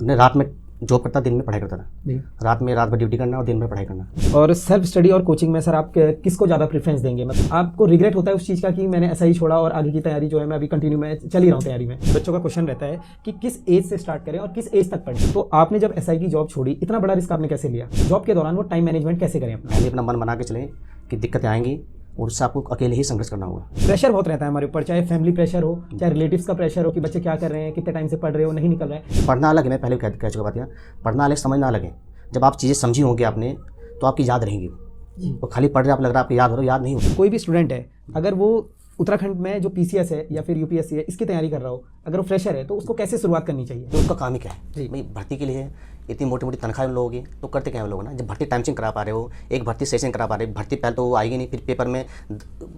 ने रात में जॉब करता, दिन में पढ़ाई करता था। जी। रात भर ड्यूटी करना और दिन भर पढ़ाई करना। और सेल्फ स्टडी और कोचिंग में सर आप किसको ज़्यादा प्रेफरेंस देंगे? मतलब आपको रिग्रेट होता है उस चीज़ का कि मैंने ऐसा ही छोड़ा और आगे की तैयारी जो है मैं अभी कंटिन्यू में चल ही रहा हूँ तैयारी में? बच्चों का क्वेश्चन रहता है कि किस एज से स्टार्ट करें और किस एज तक पढ़ें। तो आपने जब एसआई की जॉब छोड़ी, इतना बड़ा रिस्क आपने कैसे लिया? जॉब के दौरान वो टाइम मैनेजमेंट कैसे करें अपना? पहले अपना मन बना के चलें कि दिक्कतें आएंगी और उससे आपको अकेले ही संघर्ष करना होगा। प्रेशर बहुत रहता है हमारे ऊपर, चाहे फैमिली प्रेशर हो, चाहे रिलेटिव्स का प्रेशर हो कि बच्चे क्या कर रहे हैं, कितने टाइम से पढ़ रहे हो, नहीं निकल रहा है। पढ़ना अलग है, मैं पहले भी कह चुका बात है, पढ़ना अलग, समझना अलग है। जब आप चीज़ें समझी होंगी आपने तो आपकी याद रहेंगी। तो खाली पढ़ रहे आप, लग रहा है आपकी याद हो रहा, याद नहीं हो। कोई भी स्टूडेंट है, अगर वो उत्तराखंड में जो पीसीएस है या फिर यूपीएससी है इसकी तैयारी कर रहा हो, अगर वो फ्रेशर है तो उसको कैसे शुरुआत करनी चाहिए? तो उसका काम ही क्या है जी। भाई? भर्ती के लिए इतनी मोटी मोटी तनख्वाह उन लोगों की, तो करते क्या है लोग ना? जब भर्ती टाइम से करा पा रहे हो, एक भर्ती सेशन करा पा रहे, भर्ती पहले तो आएगी नहीं, फिर पेपर में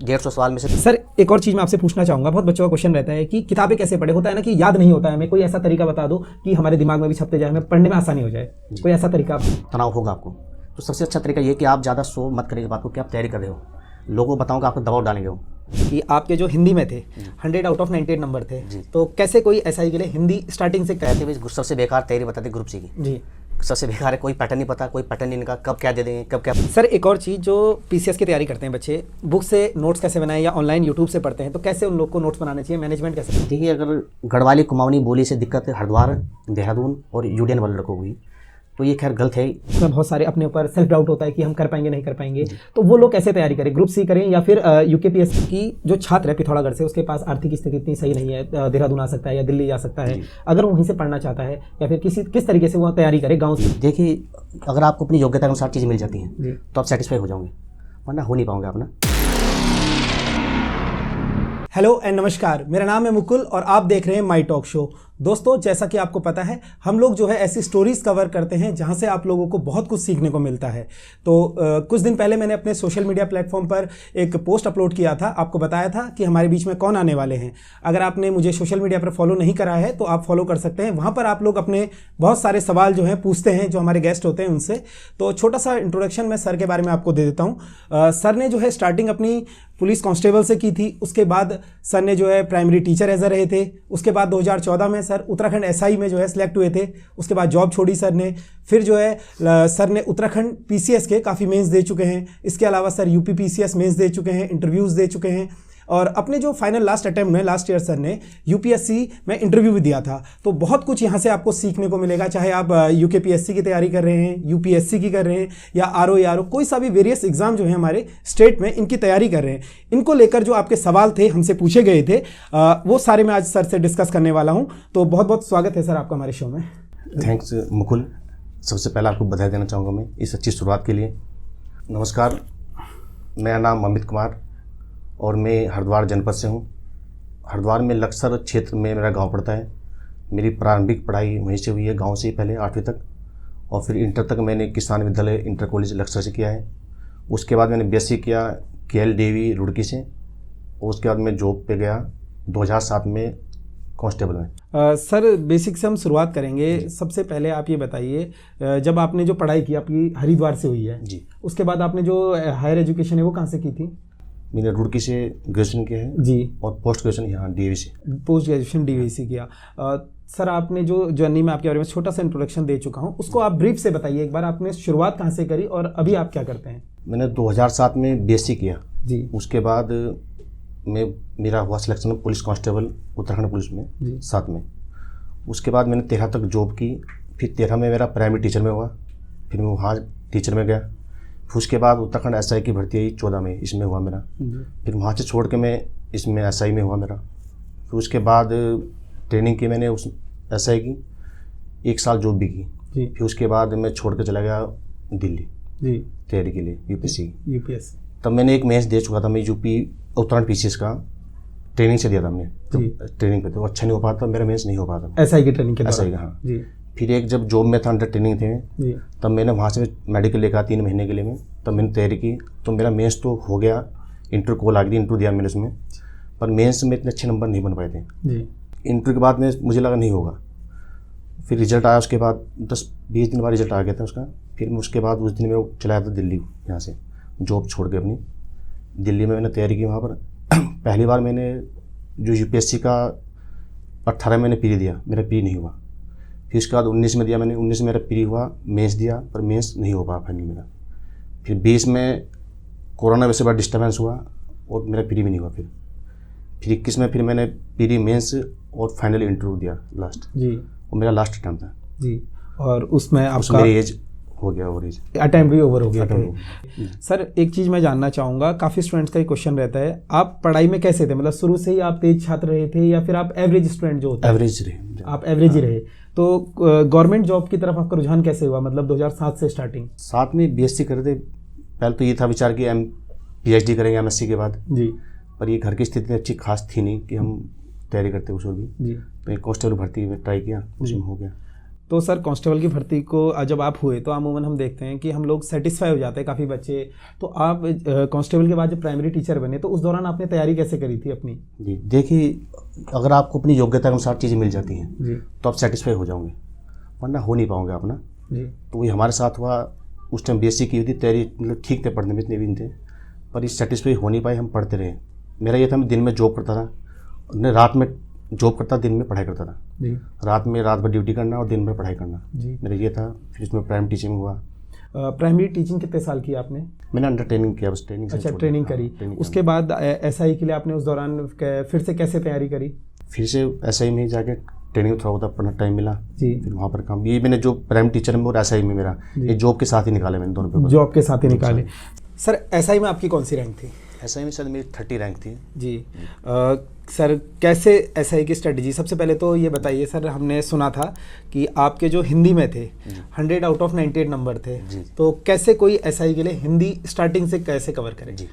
150 सवाल में से। सर एक और चीज़ मैं आपसे पूछना चाहूँगा, बहुत बच्चों का क्वेश्चन रहता है कि किताबें कैसे पढ़े। होता है ना कि याद नहीं होता है हमें, कोई ऐसा तरीका बता दो कि हमारे दिमाग में भी छपते जाए, हमें पढ़ने में आसानी हो जाए, कोई ऐसा तरीका? तनाव होगा आपको, तो सबसे अच्छा तरीका ये कि आप ज़्यादा सो मत करिए बात को कि आप तैयारी कर रहे हो। लोगों को बताऊँगा आपको दबाव डालेंगे वो। कि आपके जो हिंदी में थे 100 आउट ऑफ 98 नंबर थे, तो कैसे कोई एसआई के लिए हिंदी स्टार्टिंग से कहते हुए सबसे बेकार तैयारी बताते ग्रुप सी की। जी। सबसे बेकार है, कोई पैटर्न नहीं पता, कोई पैटर्न नहीं निकाल, कब क्या दे देंगे, कब क्या। सर एक और चीज़, जो पीसीएस की तैयारी करते हैं बच्चे, बुक से नोट्स कैसे बनाएं या ऑनलाइन यूट्यूब से पढ़ते हैं, तो कैसे उन लोग को नोट्स बनाने चाहिए, मैनेजमेंट कैसे? देखिए, अगर गढ़वाली कुमाऊनी बोली से दिक्कत है हरिद्वार, देहरादून और यूडीएन वाले लड़कों को हुई, तो ये खैर गलत है। उसमें बहुत सारे अपने ऊपर सेल्फ डाउट होता है कि हम कर पाएंगे नहीं कर पाएंगे, तो वो लोग कैसे तैयारी करें? ग्रुप सी करें या फिर यूकेपीएससी की जो छात्र है पिथौरागढ़ से, उसके पास आर्थिक स्थिति इतनी सही नहीं है, देहरादून आ सकता है या दिल्ली जा सकता है, अगर वो वहीं से पढ़ना चाहता है, या फिर किस तरीके से वो तैयारी करे गाँव से? देखिए, अगर आपको अपनी योग्यता के अनुसार चीज़ें मिल जाती हैं तो आप सेटिस्फाई हो जाओगे, वरना हो नहीं पाओगे आप ना। हेलो एंड नमस्कार, मेरा नाम है मुकुल और आप देख रहे हैं माई टॉक शो। दोस्तों, जैसा कि आपको पता है, हम लोग जो है ऐसी स्टोरीज कवर करते हैं जहां से आप लोगों को बहुत कुछ सीखने को मिलता है। तो कुछ दिन पहले मैंने अपने सोशल मीडिया प्लेटफॉर्म पर एक पोस्ट अपलोड किया था, आपको बताया था कि हमारे बीच में कौन आने वाले हैं। अगर आपने मुझे सोशल मीडिया पर फॉलो नहीं करा है तो आप फॉलो कर सकते हैं। वहाँ पर आप लोग अपने बहुत सारे सवाल जो हैं पूछते हैं, जो हमारे गेस्ट होते हैं उनसे। तो छोटा सा इंट्रोडक्शन मैं सर के बारे में आपको दे देता हूँ। सर ने जो है स्टार्टिंग अपनी पुलिस कांस्टेबल से की थी, उसके बाद सर ने जो है प्राइमरी टीचर एज रहे थे, उसके बाद 2014 में सर उत्तराखंड एसआई में जो है सिलेक्ट हुए थे, उसके बाद जॉब छोड़ी सर ने। फिर जो है सर ने उत्तराखंड पीसीएस के काफ़ी मेंस दे चुके हैं, इसके अलावा सर यूपी पीसीएस मेंस दे चुके हैं, इंटरव्यूज़ दे चुके हैं, और अपने जो फाइनल लास्ट अटेम्प्ट में लास्ट ईयर सर ने यूपीएससी में इंटरव्यू भी दिया था। तो बहुत कुछ यहाँ से आपको सीखने को मिलेगा, चाहे आप यूकेपीएससी की तैयारी कर रहे हैं, यूपीएससी की कर रहे हैं, या आरओ कोई सा भी वेरियस एग्जाम जो है हमारे स्टेट में इनकी तैयारी कर रहे हैं। इनको लेकर जो आपके सवाल थे, हमसे पूछे गए थे, वो सारे मैं आज सर से डिस्कस करने वाला हूँ। तो बहुत बहुत स्वागत है सर आपका हमारे शो में। थैंक्स मुकुल, सबसे पहले आपको बधाई देना चाहूँगा मैं इस अच्छी शुरुआत के लिए। नमस्कार, मेरा नाम अमित कुमार और मैं हरिद्वार जनपद से हूँ। हरिद्वार में लक्सर क्षेत्र में मेरा गांव पड़ता है। मेरी प्रारंभिक पढ़ाई वहीं से हुई है, गांव से ही पहले 8वीं तक, और फिर इंटर तक मैंने किसान विद्यालय इंटर कॉलेज लक्सर से किया है। उसके बाद मैंने बीएससी किया केएलडीवी रुड़की से, और उसके बाद मैं जॉब पे गया 2007 में कांस्टेबल में। सर बेसिक से हम शुरुआत करेंगे। सबसे पहले आप ये बताइए, जब आपने जो पढ़ाई की आपकी हरिद्वार से हुई है जी, उसके बाद आपने जो हायर एजुकेशन है वो कहाँ से की थी? मैंने रुड़की से ग्रेजुएशन किया है जी, और पोस्ट ग्रेजुएशन यहाँ डीएवी से। पोस्ट ग्रेजुएशन डीवीसी किया। सर आपने जो जर्नी में आपके बारे में छोटा सा इंट्रोडक्शन दे चुका हूँ, उसको आप ब्रीफ से बताइए एक बार, आपने शुरुआत कहाँ से करी और अभी आप क्या करते हैं? मैंने 2007 में बीएससी किया जी। उसके बाद मेरा हुआ selection police constable Uttarakhand police में 7 में। उसके बाद मैंने 13 तक जॉब की, फिर 13 में मेरा प्राइमरी टीचर में हुआ, फिर मैं वहाँ टीचर में गया। फिर उसके बाद उत्तराखंड एसआई की भर्ती आई 14 में, इसमें हुआ मेरा। फिर वहाँ से छोड़ के मैं इसमें एसआई में हुआ मेरा। फिर उसके बाद ट्रेनिंग की मैंने उस एसआई की, 1 साल जॉब भी की। फिर उसके बाद मैं छोड़ के चला गया दिल्ली तैयारी के लिए यूपीएससी। तब मैंने एक मेंस दे चुका था, मैं यूपी उत्तराखंड पीसीएस का ट्रेनिंग से दिया था हमने। ट्रेनिंग पे तो अच्छा नहीं हो पाता, मेरा मेंस नहीं हो पाता एसआई की ट्रेनिंग के दौरान। एसआई का, हाँ। फिर एक जब जॉब में था, अंडर ट्रेनिंग थे, तब मैंने वहाँ से मेडिकल लेकर 3 महीने के लिए मैं, तब मैंने तैयारी की, तो मेरा मेंस तो हो गया। इंटर कॉल आ गई, इंटरव्यू दिया मैंने उसमें, पर मेंस में इतने अच्छे नंबर नहीं बन पाए थे। इंटरव्यू के बाद में मुझे लगा नहीं होगा। फिर रिजल्ट आया, उसके बाद 10-20 दिन बाद रिजल्ट आ गया था उसका। फिर उसके बाद उस दिन मैं चला था दिल्ली, यहाँ से जॉब छोड़ के अपनी। दिल्ली में मैंने तैयारी की वहाँ पर। पहली बार मैंने जो यूपीएससी का 18 मैंने पी दिया, मेरा पी नहीं हुआ। फिर उसके बाद 19 में दिया मैंने, 19 में मेरा प्री हुआ, मेंस दिया पर मेंस नहीं हो पाया फाइनल मेरा। फिर 20 में कोरोना वजह से बड़ा डिस्टर्बेंस हुआ और मेरा प्री भी नहीं हुआ। फिर 21 में फिर मैंने प्री, मेंस और फाइनल इंटरव्यू दिया लास्ट जी, और मेरा लास्ट अटैम्प्ट था जी। और उसमें आपका मेरी एज हो गया, और एज अटैम्प्ट भी ओवर हो गया था। सर एक चीज़ मैं जानना चाहूँगा, काफ़ी स्टूडेंट्स का ही क्वेश्चन रहता है, आप पढ़ाई में कैसे थे? मतलब शुरू से ही आप तेज छात्र रहे थे या फिर आप एवरेज स्टूडेंट जो होता है? एवरेज रहे, आप एवरेज ही रहे। तो गवर्नमेंट जॉब की तरफ आपका रुझान कैसे हुआ, मतलब 2007 से स्टार्टिंग? 7 में बीएससी कर रहे थे, पहले तो ये था विचार कि हम पीएचडी करेंगे एमएससी के बाद जी, पर ये घर की स्थिति अच्छी खास थी नहीं कि हम तैयारी करते उस भी जी। तो एक कांस्टेबल भर्ती में ट्राई किया, उसमें हो गया। तो सर कांस्टेबल की भर्ती को जब आप हुए तो अमूमन हम देखते हैं कि हम लोग सेटिस्फाई हो जाते हैं काफ़ी बच्चे। तो आप कांस्टेबल के बाद जब प्राइमरी टीचर बने तो उस दौरान आपने तैयारी कैसे करी थी अपनी? जी देखिए, अगर आपको अपनी योग्यता के अनुसार चीज़ें मिल जाती हैं जी, तो आप सेटिस्फाई हो जाओगे, वरना हो नहीं पाओगे आप ना जी। तो वही हमारे साथ हुआ। उस टाइम बीएससी की थी, तैयारी मतलब ठीक थे, पढ़ने में इतने भी नहीं थे, पर इस सेटिस्फाई हो नहीं पाए, हम पढ़ते रहे। मेरा ये था, मैं दिन में जॉब करता था, मैं रात में जॉब करता, दिन में पढ़ाई करता था जी। रात भर ड्यूटी करना और दिन भर पढ़ाई करना जी, मेरा ये था। फिर इसमें प्राइमरी टीचिंग हुआ। प्राइमरी टीचिंग कितने साल की आपने? मैंने अंडर ट्रेनिंग किया, बस ट्रेनिंग। अच्छा, ट्रेनिंग करी। उसके बाद एसआई के लिए आपने उस दौरान फिर से कैसे तैयारी करी? फिर से एसआई में जाके ट्रेनिंग थोड़ा बहुत पढ़ना टाइम मिला जी, फिर वहाँ पर काम। ये मैंने जो प्राइमरी टीचर में और एसआई में मेरा ये जॉब के साथ ही निकाले मैंने, दोनों पेपर जॉब के साथ ही निकाले। सर एसआई में आपकी कौन सी रैंक थी? एसआई में सर मेरी 30 रैंक थी जी। सर कैसे एसआई की स्ट्रेटजी? सबसे पहले तो ये बताइए सर, हमने सुना था कि आपके जो हिंदी में थे 100 आउट ऑफ 98 नंबर थे, तो कैसे कोई एसआई के लिए हिंदी स्टार्टिंग से कैसे कवर करे? जी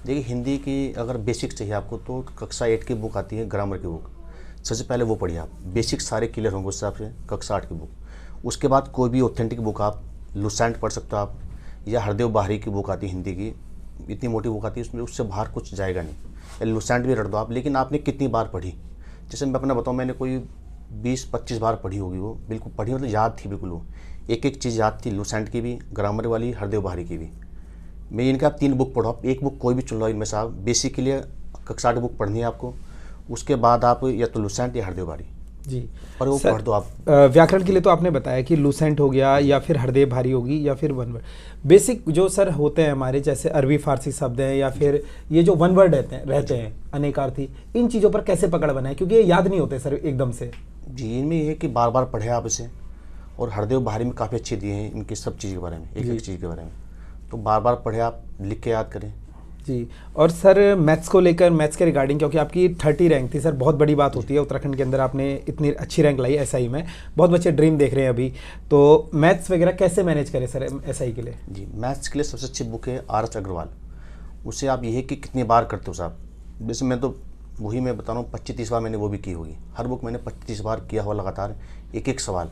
देखिए, हिंदी की अगर बेसिक चाहिए आपको तो कक्षा 8 की बुक आती है, ग्रामर की बुक, सबसे पहले वो पढ़िए आप, बेसिक सारे क्लियर होंगे उस हिसाब से। कक्षा 8 की बुक, उसके बाद कोई भी ऑथेंटिक बुक आप लुसेंट पढ़ सकते हो आप, या हरदेव बाहरी की बुक आती है हिंदी की, इतनी मोटी बुक आती है, उसमें उससे बाहर कुछ जाएगा नहीं। या लुसेंट भी रट दो आप, लेकिन आपने कितनी बार पढ़ी? जैसे मैं अपना बताऊँ, मैंने कोई 20-25 बार पढ़ी होगी, वो बिल्कुल पढ़ी, मतलब याद थी बिल्कुल, वो एक एक चीज़ याद थी, लुसेंट की भी, ग्रामर वाली, हरदेव बाहरी की भी। मैं इनका आप 3 बुक पढ़ो, आप एक बुक कोई भी चुन लो इनमें से। आप बेसिक के लिए कक्षा 8 बुक पढ़नी है आपको, उसके बाद आप या तो लुसेंट या हरदेव बाहरी जी, और वो पढ़ दो आप। व्याकरण के लिए तो आपने बताया कि लुसेंट हो गया या फिर हरदेव भारी होगी या फिर वन वर्ड। बेसिक जो सर होते हैं हमारे, जैसे अरबी फारसी शब्द हैं या फिर ये जो वन वर्ड रहते हैं अनेकार्थी, इन चीज़ों पर कैसे पकड़ बनाए, क्योंकि ये याद नहीं होते सर एकदम से जी। इनमें ये है कि बार बार पढ़े आप इसे, और हरदेव बाहरी में काफ़ी अच्छे दिए हैं इनकी सब चीज़ के बारे में, एक एक चीज़ के बारे में, तो बार बार पढ़े आप, लिख के याद करें जी। और सर मैथ्स को लेकर, मैथ्स के रिगार्डिंग, क्योंकि आपकी 30 रैंक थी सर, बहुत बड़ी बात होती है उत्तराखंड के अंदर, आपने इतनी अच्छी रैंक लाई एसआई में, बहुत बच्चे ड्रीम देख रहे हैं अभी, तो मैथ्स वगैरह कैसे मैनेज करें सर एसआई के लिए? जी, मैथ्स के लिए सबसे अच्छी बुक है आर.एच. अग्रवाल। उससे आप ये है कि कितनी बार करते हो साहब, वैसे मैं तो वही मैं बता रहा हूँ 25-30 बार मैंने वो भी की होगी, हर बुक मैंने 25-30 बार किया हुआ लगातार, एक एक सवाल।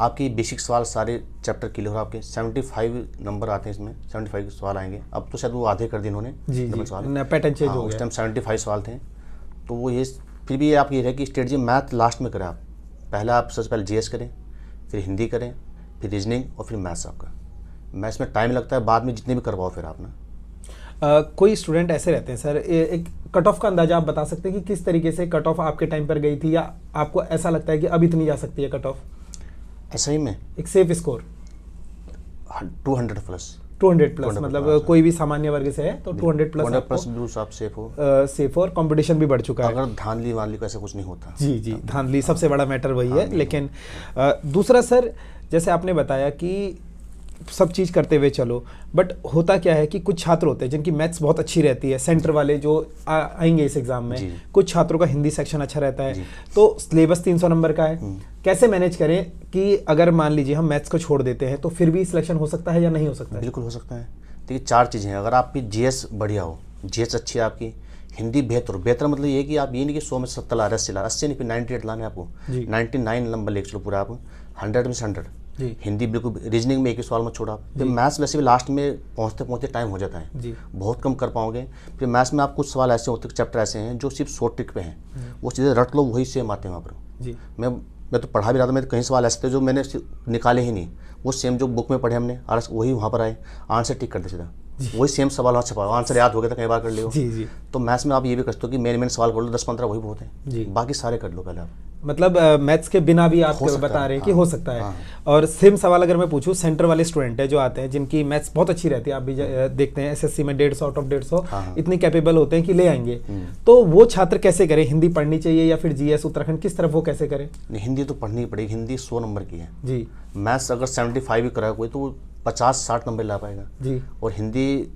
आपके बेसिक सवाल सारे चैप्टर क्लियर हो, आपके 75 नंबर आते हैं इसमें, 75 सवाल आएंगे, अब तो शायद वो आधे कर दिए इन्होंने सवाल, पैटर्न चेंज हो गया। उस टाइम 75 सवाल थे, तो वो ये फिर भी आप ये है कि स्ट्रेटजी मैथ लास्ट में करें आप, पहले आप सबसे पहले जीएस करें, फिर हिंदी करें, फिर रीजनिंग और फिर मैथ्स आपका। मैथ्स में टाइम लगता है, बाद में जितने भी करवाओ फिर आप ना। कोई स्टूडेंट ऐसे रहते हैं सर, एक कट ऑफ का अंदाजा आप बता सकते हैं कि किस तरीके से कट ऑफ आपके टाइम पर गई थी, या आपको ऐसा लगता है कि अब इतनी जा सकती है कट ऑफ? ऐसा ही में एक सेफ स्कोर 200 प्लस, 200 प्लस, मतलब कोई भी सामान्य वर्ग से है तो 200 प्लस आप सेफ हो। सेफ हो, और कंपटीशन भी बढ़ चुका है। अगर धांधली वांधली का ऐसा कुछ नहीं होता जी जी, धांधली सबसे बड़ा मैटर वही है। लेकिन दूसरा सर, जैसे आपने बताया कि सब चीज़ करते हुए चलो, बट होता क्या है कि कुछ छात्र होते हैं जिनकी मैथ्स बहुत अच्छी रहती है, सेंटर वाले जो आएंगे इस एग्जाम में, कुछ छात्रों का हिंदी सेक्शन अच्छा रहता है, तो सिलेबस 300 नंबर का है, कैसे मैनेज करें कि अगर मान लीजिए हम मैथ्स को छोड़ देते हैं तो फिर भी सिलेक्शन हो सकता है या नहीं हो सकता है? बिल्कुल हो सकता है। देखिए 4 चीज़ें हैं, अगर आपकी जीएस बढ़िया हो, जीएस अच्छी है आपकी, हिंदी बेहतर बेहतर मतलब ये कि आप ये नहीं कि 100 में 70 ला, 80 ला, 80 नहीं फिर 98 लाने आपको, 99 नंबर लेके चलो पूरा आप, 100 में से 100। हिंदी बिल्कुल, रीजनिंग में एक ही सवाल मत छोड़ा। फिर मैथ्स वैसे भी लास्ट में पहुंचते पहुंचते टाइम हो जाता है, बहुत कम कर पाओगे। फिर मैथ्स में आप कुछ सवाल ऐसे होते हैं, चैप्टर ऐसे हैं जो सिर्फ शॉर्ट ट्रिक पे हैं, वो चीज़ें रट लो, वही सेम आते हैं वहाँ पर। मैं तो पढ़ा भी रहा था, मैं तो कई सवाल ऐसे थे जो मैंने निकाले ही नहीं, वो सेम जो बुक में पढ़े हमने वही वहाँ पर आए, आंसर टिक कर दे सीधा। वही सेम सवाल वहाँ छपा, आंसर याद हो गया था, कई बार कर लियो। जी जी। तो मैथ्स में आप ये भी कर सकते हो कि मेन सवाल कर लो, 10-15 वही बहुत है जी। बाकी सारे कर लो पहले आप। मतलब मैथ्स के बिना भी आप हो सकता बता है, रहे हैं कि हाँ, हो सकता है। हाँ। और सेम सवाल अगर मैं पूछूं, सेंटर वाले स्टूडेंट है जो आते हैं जिनकी मैथ्स बहुत अच्छी रहती है, आप भी देखते हैं एसएससी में 150 आउट ऑफ 150 हाँ। इतने कैपेबल होते हैं कि ले आएंगे, तो वो छात्र कैसे करें? हिंदी पढ़नी चाहिए या फिर जीएस उत्तराखंड, किस तरफ वो कैसे करें? नहीं, हिंदी तो पढ़नी पड़ेगी, हिंदी 100 नंबर की है जी मैथ्स अगर 75 भी कराया कोई तो वो 50-60 नंबर ला पाएगा जी और हिंदी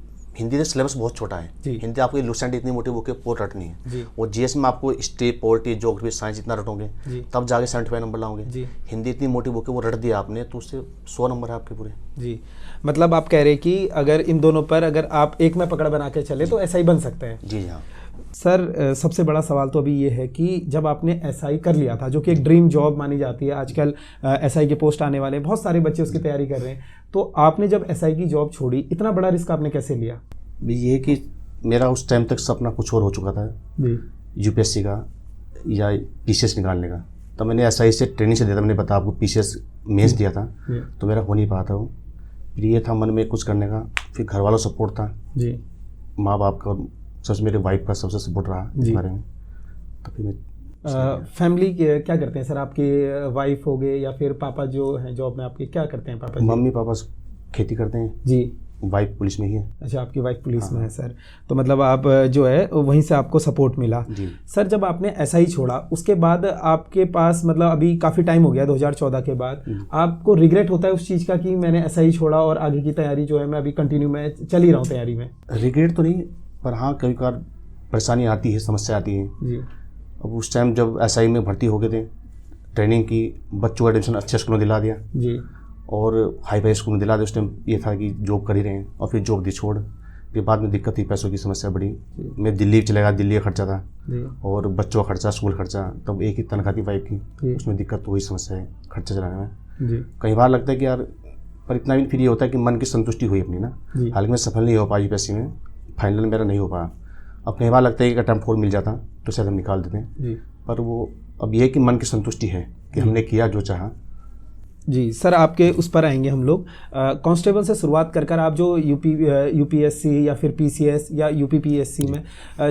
का सिलेबस बहुत छोटा है। जी। हिंदी आपकी लुसेंट इतनी मोटी बुक है, वो रटनी है। जी। और जीएस में आपको हिस्ट्री, पॉलिटी, ज्योग्राफी, साइंस इतना रटोगे जी। तब जाके 75 नंबर लाओगे। जी। हिंदी इतनी मोटी बुक है, वो रट दिया आपने तो उससे 100 नंबर है आपके पूरे। जी। मतलब आप कह रहे हैं कि अगर इन दोनों पर अगर आप एक में पकड़ बना के चले तो ऐसा ही बन सकते हैं। जी हाँ सर, सबसे बड़ा सवाल तो अभी ये है कि जब आपने एसआई कर लिया था, जो कि एक ड्रीम जॉब मानी जाती है, आजकल एसआई के पोस्ट आने वाले हैं, बहुत सारे बच्चे उसकी तैयारी कर रहे हैं, तो आपने जब एसआई की जॉब छोड़ी, इतना बड़ा रिस्क आपने कैसे लिया? ये है कि मेरा उस टाइम तक सपना कुछ और हो चुका था, जी यूपीएससी का या पीसीएस निकालने का। तो मैंने एसआई से ट्रेनिंग से दिया था, मैंने बताया आपको पीसीएस मेंस दिया था तो मेरा हो नहीं पाया था वो। फिर ये था मन में कुछ करने का, फिर घर वालों सपोर्ट था जी, माँ बाप का, सबसे मेरे वाइफ का सबसे सपोर्ट रहा इस बारे में। तो फिर मैं फैमिली क्या करते हैं सर? आपके वाइफ हो गए या फिर पापा जो हैं जॉब में आपके, क्या करते हैं पापा जी? मम्मी पापा खेती करते हैं जी। वाइफ पुलिस में ही है। अच्छा, आपकी वाइफ पुलिस में है सर, तो मतलब आप जो है वहीं से आपको सपोर्ट मिला। जी। सर, जब आपने ऐसा ही छोड़ा उसके बाद आपके पास मतलब अभी काफ़ी टाइम हो गया 2014 के बाद, आपको रिग्रेट होता है उस चीज़ का कि मैंने ऐसा ही छोड़ा और आगे की तैयारी जो है मैं अभी कंटिन्यू मैं चल ही रहा हूँ तैयारी में? रिग्रेट तो नहीं, पर हाँ कभी कभार परेशानी आती है, समस्या आती है। जी। अब उस टाइम जब एसआई में भर्ती हो गए थे, ट्रेनिंग की, बच्चों का एडमिशन अच्छे स्कूलों में दिला दिया जी। और हाई फाई स्कूल में दिला दिया। उस टाइम ये था कि जॉब कर ही रहे हैं और फिर जॉब दी छोड़ के बाद में दिक्कत थी, पैसों की समस्या बड़ी। मैं दिल्ली चला गया, दिल्ली का खर्चा था जी। और बच्चों का खर्चा, स्कूल खर्चा, तब एक ही तनख्वाह थी वाइफ जी। की, उसमें दिक्कत तो वही समस्या है खर्चा चलाने में। जी। कई बार लगता है कि यार, पर इतना भी फिर ये होता है कि मन की संतुष्टि हुई अपनी ना। जी। हालांकि मैं सफल नहीं हो पाई यूपीएससी में, फाइनल मेरा नहीं हो पाया। अब कई बार लगता है कि अटेम्प्ट 4 मिल जाता तो शायद हम निकाल देते हैं, जी। पर वो अब ये है कि मन की संतुष्टि है कि हमने किया जो चाहा। जी सर, आपके उस पर आएंगे हम लोग। कांस्टेबल से शुरुआत कर आप जो यूपीएससी या फिर पीसीएस या यूपीपीएससी में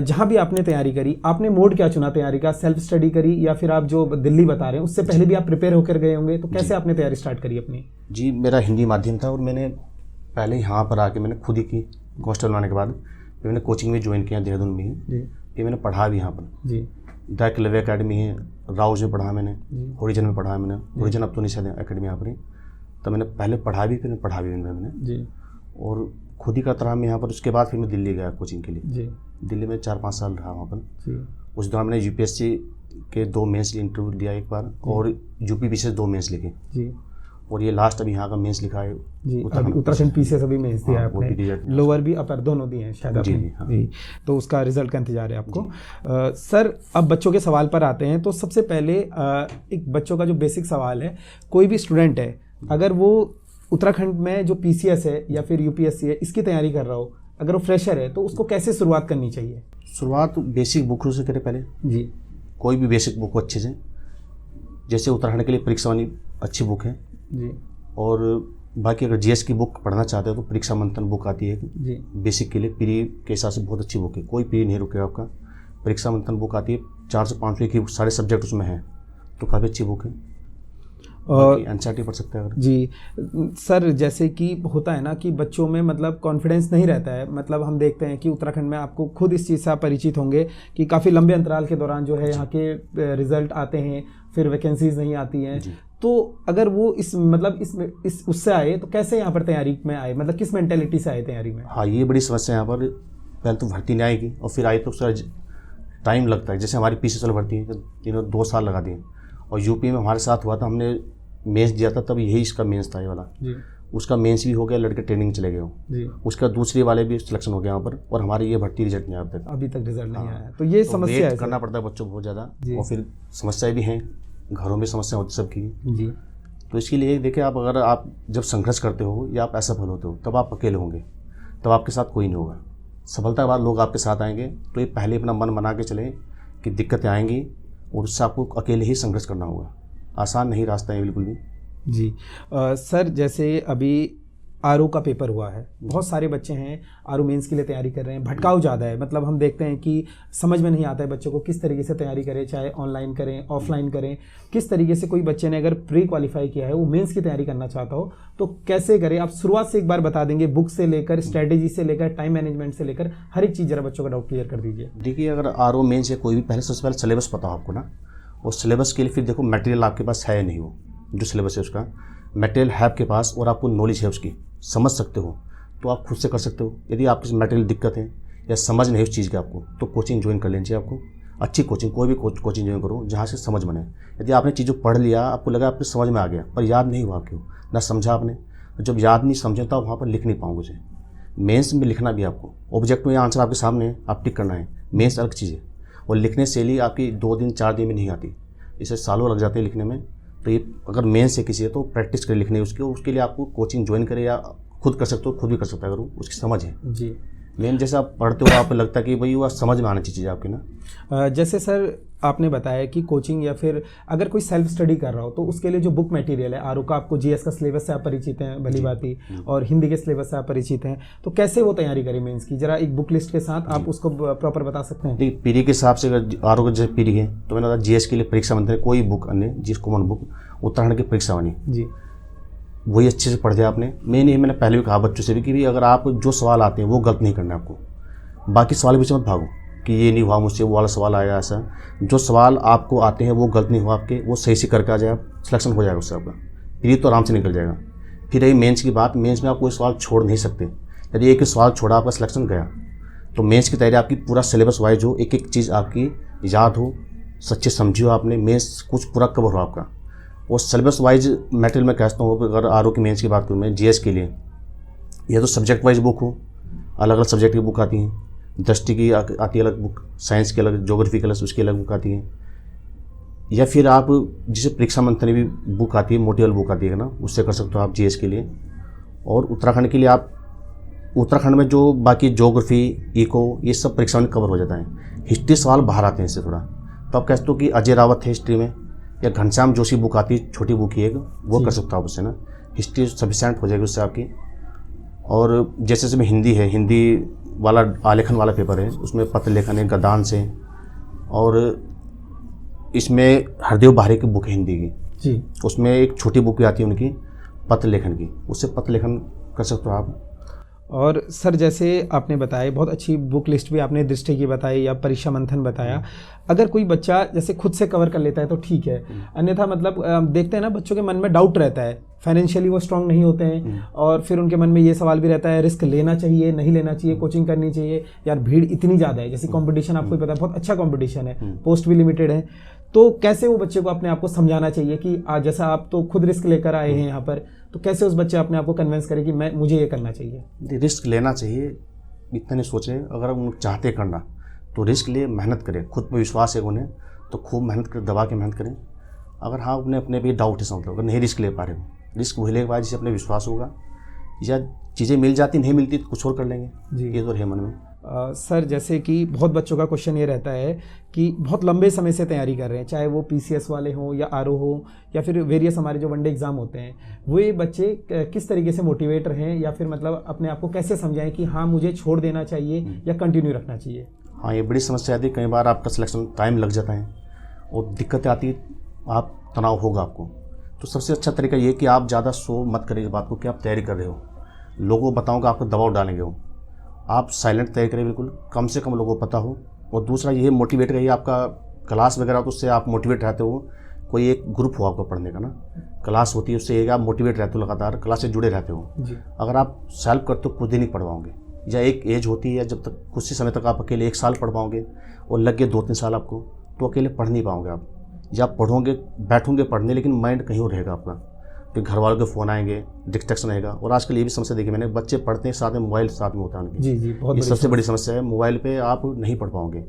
जहां भी आपने तैयारी करी, आपने मोड क्या चुना तैयारी का? सेल्फ स्टडी करी या फिर आप जो दिल्ली बता रहे हैं उससे पहले भी आप प्रिपेयर होकर गए होंगे, तो कैसे आपने तैयारी स्टार्ट करी अपनी? जी, मेरा हिंदी माध्यम था और मैंने पहले यहाँ पर आके मैंने खुद ही की। कांस्टेबल आने के बाद फिर मैंने कोचिंग में ज्वाइन किया देहरादून में ही। जी। फिर मैंने पढ़ा भी यहाँ पर। जी। द एकलव्य अकेडमी है, राउज में पढ़ा मैंने, ओरिजिन में पढ़ा मैंने, ओरिजिन अब तो नहीं शायद अकेडमी यहाँ पर ही। तो मैंने पहले पढ़ा भी, फिर पढ़ा भी मैंने जी। और खुद ही करता रहा मैं यहाँ पर। उसके बाद फिर मैं दिल्ली गया कोचिंग के लिए। जी। दिल्ली में 4-5 साल रहा वहाँ पर। जी। उस दौरान मैंने यूपीएससी के 2 मेंस इंटरव्यू दिया एक बार और यूपीपीसीएस 2 मेंस लिखे। जी। और ये लास्ट अभी यहाँ का मेंस लिखा है जी। अभी उत्तराखंड पीसीएस अभी मेंस दिया है हाँ, वो भी आपने, रिजल्ट लोअर भी अपर दोनों दिए हैं शायद आपने। जी, हाँ। जी। तो उसका रिजल्ट का इंतजार है आपको। सर, अब बच्चों के सवाल पर आते हैं, तो सबसे पहले एक बच्चों का जो बेसिक सवाल है, कोई भी स्टूडेंट है अगर वो उत्तराखंड में जो पीसीएस है या फिर यूपीएससी है इसकी तैयारी कर रहा हो, अगर वो फ्रेशर है, तो उसको कैसे शुरुआत करनी चाहिए? शुरुआत बेसिक बुक से करें पहले। जी। कोई भी बेसिक बुक हो अच्छे से, जैसे उत्तराखंड के लिए परीक्षा वाली अच्छी बुक है। जी। और बाकी अगर जीएस की बुक पढ़ना चाहते हो तो परीक्षा मंथन बुक आती है जी। बेसिक के लिए, प्री के हिसाब से बहुत अच्छी बुक है, कोई प्री नहीं रुकेगा आपका। परीक्षा मंथन बुक आती है, 4 से 5 की सारे सब्जेक्ट उसमें हैं, तो काफ़ी अच्छी बुक है। और एनसीईआरटी पढ़ सकते हैं अगर। जी सर, जैसे कि होता है ना कि बच्चों में मतलब कॉन्फिडेंस नहीं रहता है, मतलब हम देखते हैं कि उत्तराखंड में आपको खुद इस चीज़ से आप परिचित होंगे कि काफ़ी लंबे अंतराल के दौरान जो है यहाँ के रिजल्ट आते हैं, फिर वैकेंसीज नहीं आती हैं। तो अगर वो इस उससे आए तो कैसे यहाँ पर तैयारी में आए, मतलब किस मेंटेलिटी से आए तैयारी में? हाँ, ये बड़ी समस्या है यहाँ पर। पहले तो भर्ती नहीं आएगी और फिर आई तो उसका टाइम लगता है। जैसे हमारी पीसीएस भर्ती है, तीनों 2 साल लगा दिए। और यूपी में हमारे साथ हुआ था, हमने मेंस दिया था, तब यही इसका मेंस था ये वाला। जी। उसका मेंस भी हो गया, लड़के ट्रेनिंग चले गए हो। जी। उसका दूसरे वाले भी सिलेक्शन हो गया यहाँ पर, और हमारी ये भर्ती रिजल्ट नहीं आया अभी तक रिजल्ट नहीं आया। तो ये समस्या है, करना पड़ता है बच्चों को बहुत ज़्यादा। जी। और फिर समस्याएं भी हैं, घरों में समस्या होती सबकी। जी। तो इसके लिए देखिए, आप अगर आप जब संघर्ष करते हो या आप असफल होते हो, तब आप अकेले होंगे, तब आपके साथ कोई नहीं होगा। सफलता के बाद लोग आपके साथ आएंगे। तो ये पहले अपना मन बना के चलें कि दिक्कतें आएंगी और उससे आपको अकेले ही संघर्ष करना होगा। आसान नहीं रास्ता है बिल्कुल भी। जी। सर, जैसे अभी आरओ का पेपर हुआ है, बहुत सारे बच्चे हैं आरओ मेंस के लिए तैयारी कर रहे हैं, भटकाव ज़्यादा है, मतलब हम देखते हैं कि समझ में नहीं आता है बच्चों को किस तरीके से तैयारी करें, चाहे ऑनलाइन करें ऑफलाइन करें, किस तरीके से कोई बच्चे ने अगर प्री क्वालिफाई किया है वो मेंस की तैयारी करना चाहता हो तो कैसे करें। आप शुरुआत से एक बार बता देंगे, बुक से लेकर स्ट्रैटेजी से लेकर टाइम मैनेजमेंट से लेकर हर एक चीज़ जरा बच्चों का डाउट क्लियर कर दीजिए। देखिए, अगर आरओ मेंस या कोई भी पहले सबसे पहले सिलेबस पता हो आपको ना, और सिलेबस के लिए फिर देखो मटेरियल आपके पास है या नहीं, वो जो सिलेबस है उसका मटेरियल है आपके पास और आपको नॉलेज है उसकी, समझ सकते हो तो आप खुद से कर सकते हो। यदि आपकी मटेरियल दिक्कत है या समझ नहीं उस चीज़ की आपको, तो कोचिंग ज्वाइन कर लेनी चाहिए आपको। अच्छी कोचिंग, कोई भी कोचिंग ज्वाइन करो जहाँ से समझ बने। यदि आपने चीज़ों पढ़ लिया, आपको लगा आपको समझ में आ गया पर याद नहीं हुआ, क्यों ना समझा आपने, जब याद नहीं समझे तो आप वहाँ पर लिख नहीं पाओगे उसे। मेंस में लिखना भी आपको, ऑब्जेक्ट में आंसर आपके सामने है, आप टिक करना है। मेंस अलग चीज़ है, और लिखने से ही आपकी 2 दिन 4 दिन में नहीं आती, इसे सालों लग जाते हैं लिखने में। तो ये अगर मेंस है किसी है तो प्रैक्टिस करें लिखने उसकी, उसके लिए आपको कोचिंग ज्वाइन करें या खुद कर सकते हो, खुद भी कर सकता है अगर उसकी समझ है जी। मेन जैसे आप पढ़ते हो आपको लगता है कि भाई वो समझ में आना चाहिए चीज़ आपकी ना। जैसे सर आपने बताया कि कोचिंग या फिर अगर कोई सेल्फ स्टडी कर रहा हो तो उसके लिए जो बुक मटेरियल है आरओ का, आपको जीएस का सिलेबस से आप परिचित हैं भली बात ही, और हिंदी के सिलेबस से आप परिचित हैं, तो कैसे वो तैयारी करें मेंस की, जरा एक बुक लिस्ट के साथ आप उसको प्रॉपर बता सकते हैं। देखिए, पीरी के हिसाब से अगर आरओ का जैसे पीरी है तो मैंने बताया जीएस के लिए परीक्षा मंत्र कोई बुक अन्य जिस कॉमन बुक उत्तराखंड की परीक्षा वाली जी, वही अच्छे से पढ़ दिया आपने। मैंने पहले भी कहा बच्चों से भी कि अगर आप जो सवाल आते हैं वो गलत नहीं करना है आपको, बाकी सवाल पीछे मत भागो कि ये नहीं हुआ मुझसे, वो वाला सवाल आया ऐसा। जो सवाल आपको आते हैं वो गलत नहीं हुआ आपके, वो सही से करके आ जाए, आप सिलेक्शन हो जाएगा उससे आपका, फिर तो आराम से निकल जाएगा। फिर रही मेंस की बात, मेंस में आप कोई सवाल छोड़ नहीं सकते। यदि एक ही सवाल छोड़ा आपका सिलेक्शन गया, तो मेंस की तैयारी आपकी पूरा सिलेबस वाइज हो, एक एक चीज़ आपकी याद हो, सच्चे समझियो आपने, मेंस कुछ पूरा कवर हो आपका। और सिलेबस वाइज मटेरियल में कहता हूँ, अगर आरओ की मेंस की बात करूँ मैं जीएस के लिए, यह तो सब्जेक्ट वाइज बुक हो, अलग अलग सब्जेक्ट की बुक आती हैं, दृष्टि की आती है अलग बुक, साइंस की अलग, ज्योग्राफी की अलग, उसकी अलग बुक आती है। या फिर आप जिसे परीक्षा मंथनी भी बुक आती है, मोटिवल बुक आती है ना, उससे कर सकते हो आप जीएस के लिए। और उत्तराखंड के लिए आप उत्तराखंड में जो बाकी ज्योग्राफी, इको, ये सब परीक्षा में कवर हो जाता है। हिस्ट्री सवाल बाहर आते हैं इससे थोड़ा, तो आप कह सकते हो कि अजय रावत है हिस्ट्री में, या घनश्याम जोशी बुक आती है, छोटी बुक ही एक, वो कर सकते हो आप उससे ना, हिस्ट्री सफिशेंट हो जाएगी उससे आपकी। और जैसे जैसे हिंदी है, हिंदी वाला आलेखन वाला पेपर है, उसमें पत्र लेखन है गदान से, और इसमें हरदेव बाहरी की बुक है हिंदी की जी, उसमें एक छोटी बुक भी आती है उनकी पत्र लेखन की, उससे पत्र लेखन कर सकते हो आप। और सर जैसे आपने बताया बहुत अच्छी बुक लिस्ट भी आपने दृष्टि की बताई या परीक्षा मंथन बताया, अगर कोई बच्चा जैसे खुद से कवर कर लेता है तो ठीक है, अन्यथा मतलब देखते हैं ना बच्चों के मन में डाउट रहता है, फाइनेंशियली वो स्ट्रांग नहीं होते हैं, और फिर उनके मन में ये सवाल भी रहता है रिस्क लेना चाहिए नहीं लेना चाहिए, कोचिंग करनी चाहिए, यार भीड़ इतनी ज़्यादा है, जैसे कंपटीशन आपको पता है बहुत अच्छा कंपटीशन है, पोस्ट भी लिमिटेड है, तो कैसे वो बच्चे को अपने आप को समझाना चाहिए कि आज जैसा आप तो खुद रिस्क लेकर आए हैं यहाँ पर, तो कैसे उस बच्चे अपने आप को कन्विंस करे कि मुझे ये करना चाहिए। रिस्क लेना चाहिए, इतना नहीं सोचें, अगर हम चाहते करना तो रिस्क लिए, मेहनत करें, खुद पर विश्वास है उन्हें तो खूब मेहनत करें, दबा के मेहनत करें। अगर हाँ उन्हें अपने भी डाउट है, समझ लो अगर नहीं रिस्क ले पा रहे हो, रिस्क वही लेके बाद जिसे अपने विश्वास होगा, या चीज़ें मिल जाती नहीं मिलती तो कुछ और कर लेंगे जी, ये तो है मन में। सर जैसे कि बहुत बच्चों का क्वेश्चन ये रहता है कि बहुत लंबे समय से तैयारी कर रहे हैं, चाहे वो पीसीएस वाले हों या आरओ हो या फिर वेरियस हमारे जो वनडे एग्जाम होते हैं, वो ये बच्चे किस तरीके से मोटिवेट रहें या फिर मतलब अपने आप को कैसे समझाएं कि हाँ मुझे छोड़ देना चाहिए या कंटिन्यू रखना चाहिए। हाँ, ये बड़ी समस्या आती है, कई बार आपका सिलेक्शन टाइम लग जाता है और दिक्कतें आती है, आप तनाव होगा आपको, तो सबसे अच्छा तरीका ये कि आप ज़्यादा शो मत करिए इस बात को कि आप तैयारी कर रहे हो, लोगों को बताऊँगा आपको दबाव डालेंगे वो, आप साइलेंट तैयारी करें, बिल्कुल कम से कम लोगों को पता हो। और दूसरा ये मोटिवेट रहिए, आपका क्लास वगैरह तो उससे आप मोटिवेट रहते हो, कोई एक ग्रुप हो आपका पढ़ने का ना, क्लास होती है उससे एक आप मोटिवेट रहते हो, लगातार क्लास से जुड़े रहते हो जी। अगर आप सेल्फ करते हो खुद ही नहीं पढ़ पाओगे, या एक एज होती है जब तक कुछ ही समय तक आप अकेले 1 साल पढ़ पाओगे और लग गए 2-3 साल आपको, तो अकेले पढ़ नहीं पाओगे आप, या पढ़ोगे बैठोगे पढ़ने लेकिन माइंड कहीं और रहेगा आपका, फिर घर वालों के फ़ोन आएंगे, डिस्ट्रैक्शन रहेगा। और आजकल ये भी समस्या देखी मैंने, बच्चे पढ़ते हैं साथ में मोबाइल साथ में होता है उनके, जी बहुत ये सबसे बड़ी समस्या है। मोबाइल पे आप नहीं पढ़ पाओगे,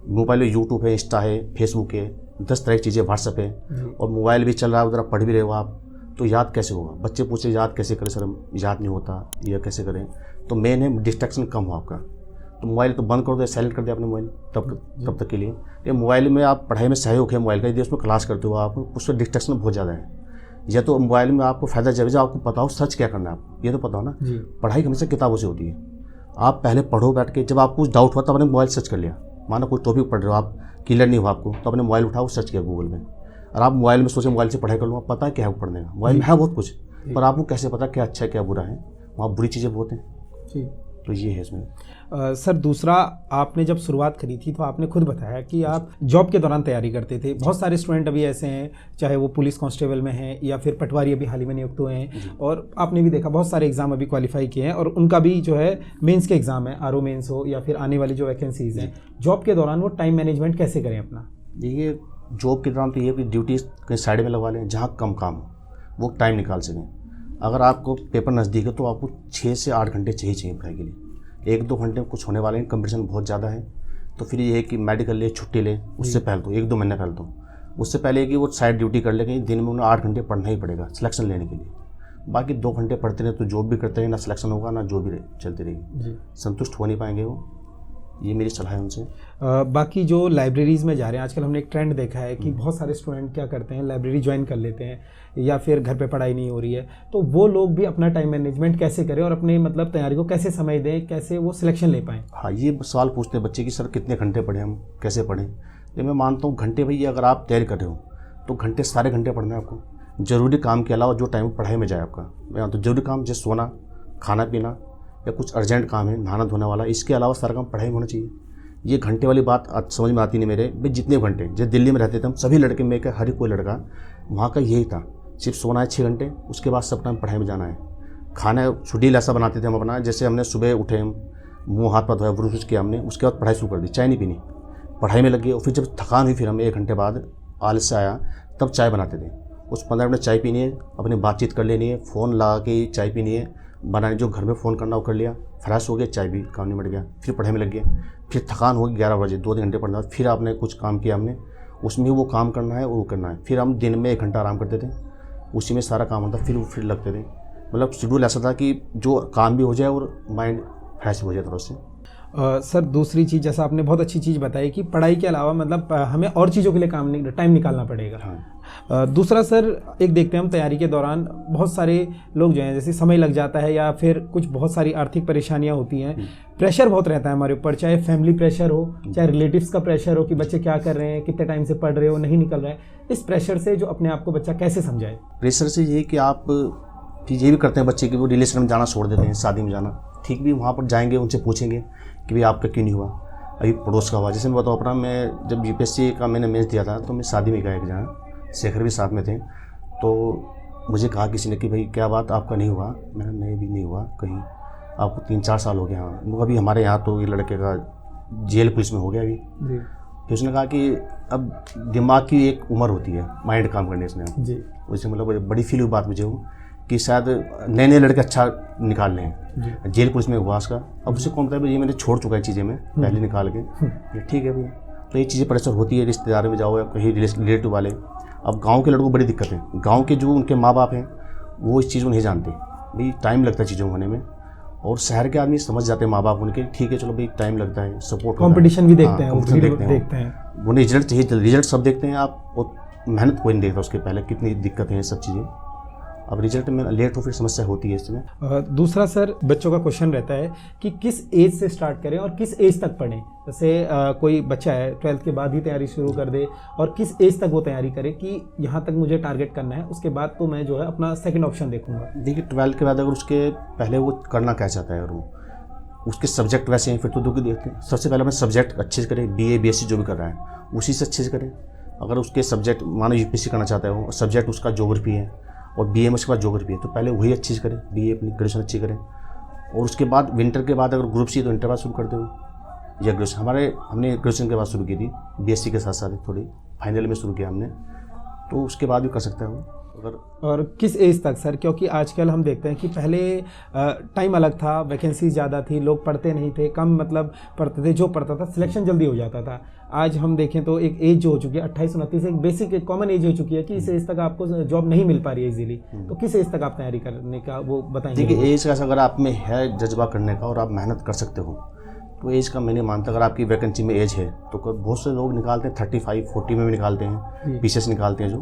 मोबाइल में यूट्यूब है, इंस्टा है, फेसबुक है, 10 तरह की चीज़ें, व्हाट्सएप है, और मोबाइल भी चल रहा है, उधर पढ़ भी रहे हो आप, तो याद कैसे होगा। बच्चे पूछे याद कैसे करें सर, याद नहीं होता, यह कैसे करें। तो मेन है डिस्ट्रैक्शन कम हो आपका, तो मोबाइल तो बंद कर दो, साइलेंट कर दिया आपने मोबाइल तब तक के लिए। ये मोबाइल में आप पढ़ाई में सहयोग है मोबाइल का, यदि उसमें क्लास करते हो आप, उसमें डिस्ट्रैक्शन बहुत ज़्यादा है, या तो मोबाइल में आपको फ़ायदा जब आपको पता हो सर्च क्या करना है आपको, ये तो पता हो ना। पढ़ाई हमेशा किताबों से होती है। आप पहले पढ़ो बैठ के, जब आपको कुछ डाउट हुआ तब अपने मोबाइल सर्च कर लिया। मानो कोई टॉपिक पढ़ रहे हो आप, क्लियर नहीं हुआ आपको, तो अपने मोबाइल उठाओ, सर्च किया गूगल में। और आप मोबाइल में सोचे मोबाइल से पढ़ाई कर लूँगा, पता है क्या है पढ़ने का, मोबाइल में है बहुत कुछ, पर आपको कैसे पता क्या अच्छा है क्या बुरा है। वहाँ बुरी चीज़ें बहुत हैं जी। तो ये है इसमें। सर दूसरा, आपने जब शुरुआत करी थी तो आपने खुद बताया कि आप जॉब के दौरान तैयारी करते थे। बहुत सारे स्टूडेंट अभी ऐसे हैं, चाहे वो पुलिस कांस्टेबल में हैं या फिर पटवारी अभी हाल ही में नियुक्त हुए हैं, और आपने भी देखा बहुत सारे एग्ज़ाम अभी क्वालिफाई किए हैं और उनका भी जो है मेंस के एग्ज़ाम है, आरओ मेंस हो या फिर आने वाली जो वैकेंसीज़ हैं। जॉब के दौरान वो टाइम मैनेजमेंट कैसे करें अपना? देखिए जॉब के दौरान तो ये कि ड्यूटी कहीं साइड में लगवा लें, जहाँ कम काम हो वो टाइम निकाल सकें। अगर आपको पेपर नज़दीक है तो आपको 6 से 8 घंटे चाहिए पढ़ाई के लिए। 1-2 घंटे में कुछ होने वाले हैं, कंपटीशन बहुत ज़्यादा है। तो फिर ये है कि मेडिकल ले, छुट्टी ले, उससे पहले तो 1-2 महीने पहले तो उससे पहले कि वो साइड ड्यूटी कर ले, कहीं दिन में उन्हें 8 घंटे पढ़ना ही पड़ेगा सिलेक्शन लेने के लिए। बाकी 2 घंटे पढ़ते रहे तो जॉब भी करते रहे, ना सिलेक्शन होगा ना जॉब भी चलती रहेगी, संतुष्ट हो नहीं पाएंगे वो। ये मेरी सलाह है उनसे। बाकी जो लाइब्रेरीज़ में जा रहे हैं आजकल, हमने एक ट्रेंड देखा है कि बहुत सारे स्टूडेंट क्या करते हैं, लाइब्रेरी ज्वाइन कर लेते हैं या फिर घर पे पढ़ाई नहीं हो रही है, तो वो लोग भी अपना टाइम मैनेजमेंट कैसे करें और अपने मतलब तैयारी को कैसे समय दें, कैसे वो सिलेक्शन ले पाएँ? हाँ, ये सवाल पूछते हैं बच्चे कि सर कितने घंटे पढ़ें, हम कैसे पढ़ें। तो मैं मानता हूँ घंटे, भैया अगर आप तैयारी कर रहे हो तो घंटे सारे घंटे पढ़ना है आपको। ज़रूरी काम के अलावा जो टाइम पढ़ाई में जाए आपका, मैं तो ज़रूरी काम जैसे सोना, खाना पीना या कुछ अर्जेंट काम है, नहाना धोने वाला, इसके अलावा सारा काम पढ़ाई में होना चाहिए। ये घंटे वाली बात आज समझ में आती नहीं मेरे भाई। जितने घंटे जैसे दिल्ली में रहते थे हम सभी लड़के, मैं क्या हर कोई लड़का वहाँ का यही था, सिर्फ सोना है 6 घंटे, उसके बाद सब टाइम पढ़ाई में जाना है। खाना शेड्यूल ऐसा बनाते थे हम अपना, जैसे हमने सुबह उठे, हम मुँह हाथ पर धोया, ब्रश किया हमने, उसके बाद पढ़ाई शुरू कर दी, चाय नहीं पीनी, पढ़ाई में लग गए। और फिर जब थकान हुई फिर हम 1 घंटे बाद आलस से आया तब चाय बनाते थे। उस 15 मिनट चाय पीनी है, अपनी बातचीत कर लेनी है, फ़ोन लगा के चाय पीनी है, बनाने जो घर में फ़ोन करना वो कर लिया, फ्रेश हो गया, चाय भी काम निपट गया, फिर पढ़ाई में लग गया। फिर थकान होगी 11 बजे, 2 घंटे पढ़ना, फिर आपने कुछ काम किया हमने, उसमें वो काम करना है वो करना है। फिर हम दिन में 1 घंटा आराम करते थे, उसी में सारा काम होता, फिर लगते थे। मतलब शेड्यूल ऐसा था कि जो काम भी हो जाए और माइंड फ्रेश हो जाए थोड़ा से। सर दूसरी चीज़, जैसा आपने बहुत अच्छी चीज़ बताई कि पढ़ाई के अलावा मतलब हमें और चीज़ों के लिए टाइम निकालना पड़ेगा। हाँ। दूसरा सर, एक देखते हैं हम तैयारी के दौरान बहुत सारे लोग जो हैं, जैसे समय लग जाता है या फिर कुछ बहुत सारी आर्थिक परेशानियां होती हैं, प्रेशर बहुत रहता है हमारे ऊपर, चाहे फैमिली प्रेशर हो, चाहे रिलेटिव्स का प्रेशर हो कि बच्चे क्या कर रहे हैं, कितने टाइम से पढ़ रहे हो, नहीं निकल रहा है। इस प्रेशर से जो अपने आप को बच्चा कैसे समझाए? प्रेशर से ये कि आप ये भी करते हैं बच्चे कि वो रिलेशन में जाना छोड़ देते हैं, शादी में जाना, ठीक भी वहाँ पर जाएंगे, उनसे पूछेंगे कि भाई आपका क्यों नहीं हुआ, अभी पड़ोस का हुआ। जैसे मैं बताऊँ अपना, मैं जब यूपीएससी का मैंने मेंस दिया था तो मैं शादी में गया, जहाँ शेखर भी साथ में थे, तो मुझे कहा किसी ने कि भाई क्या बात आपका नहीं हुआ। मैंने नहीं भी नहीं हुआ कहीं, आपको 3-4 साल हो गए। हाँ, वो अभी हमारे यहाँ तो ये लड़के का जेल पुलिस में हो गया अभी। फिर उसने कहा कि अब दिमाग की एक उम्र होती है माइंड काम करने इसमें उससे मतलब बड़ी फील हुई बात मुझे हो कि शायद नए नए लड़के अच्छा निकाल लें। जेल पुलिस में हुआ उसका, अब उसे कौन बताया ये मैंने छोड़ चुका है चीज़ें में पहले निकाल के, ठीक है भैया। तो ये चीज़ें प्रेशर होती है, रिश्तेदार में जाओ या कहीं रिलेटिव वाले। अब गांव के लड़कों को बड़ी दिक्कत है, गांव के जो उनके माँ बाप हैं वो इस चीज़ को नहीं जानते, भाई टाइम लगता है चीज़ों होने में। और शहर के आदमी समझ जाते हैं माँ बाप उनके, ठीक है चलो भाई टाइम लगता है, सपोर्ट कंपटीशन भी देखते हैं, देखते हैं उन्हें रिजल्ट चाहिए, रिजल्ट सब देखते हैं आप, और मेहनत कोई नहीं देखता उसके पहले कितनी दिक्कत है ये सब चीज़ें। अब रिजल्ट में लेट हो फिर समस्या होती है इसमें। दूसरा सर, बच्चों का क्वेश्चन रहता है कि किस एज से स्टार्ट करें और किस एज तक पढ़ें। जैसे कोई बच्चा है 12th के बाद ही तैयारी शुरू कर दे, और किस एज तक वो तैयारी करे कि यहाँ तक मुझे टारगेट करना है, उसके बाद तो मैं जो है अपना सेकंड ऑप्शन देखूंगा। देखिए 12th के बाद अगर उसके पहले वो करना क्या चाहता है, अगर वो उसके सब्जेक्ट वैसे हैं फिर तो दो देखते हैं। सबसे पहले अपने सब्जेक्ट अच्छे से करें, BA BSc जो भी कर रहा है उसी से अच्छे से करें। अगर उसके सब्जेक्ट मानो UPSC करना चाहता है वो, सब्जेक्ट उसका ज्योग्राफी है और BA में उसके बाद ज्योग्राफी है, तो पहले वही अच्छी से करें, BA अपनी ग्रेजुएशन अच्छी करें। और उसके बाद विंटर के बाद अगर ग्रुप सी तो इंटर बाद शुरू कर दो या ग्रेजुएशन। हमने ग्रेजुएशन के बाद शुरू की थी, BSc के साथ साथ थोड़ी फाइनल में शुरू किया हमने, तो उसके बाद भी कर सकता है वो। और किस एज तक सर? क्योंकि आजकल हम देखते हैं कि पहले टाइम अलग था, वैकेंसी ज़्यादा थी, लोग पढ़ते नहीं थे, कम मतलब पढ़ते थे, जो पढ़ता था सिलेक्शन जल्दी हो जाता था। आज हम देखें तो एक एज जो हो चुकी है 28-29, एक बेसिक एक कॉमन एज हो चुकी है कि इस एज तक आपको जॉब नहीं मिल पा रही है इजीली। तो किस एज तक आप तैयारी करने का वो बताएंगे? देखिए एज का अगर आप में है जज्बा करने का और आप मेहनत कर सकते हो तो एज का मैं नहीं मानता। अगर आपकी वैकेंसी में एज है तो बहुत से लोग निकालते हैं 35-40 में भी निकालते हैं, पीसेस निकालते हैं जो,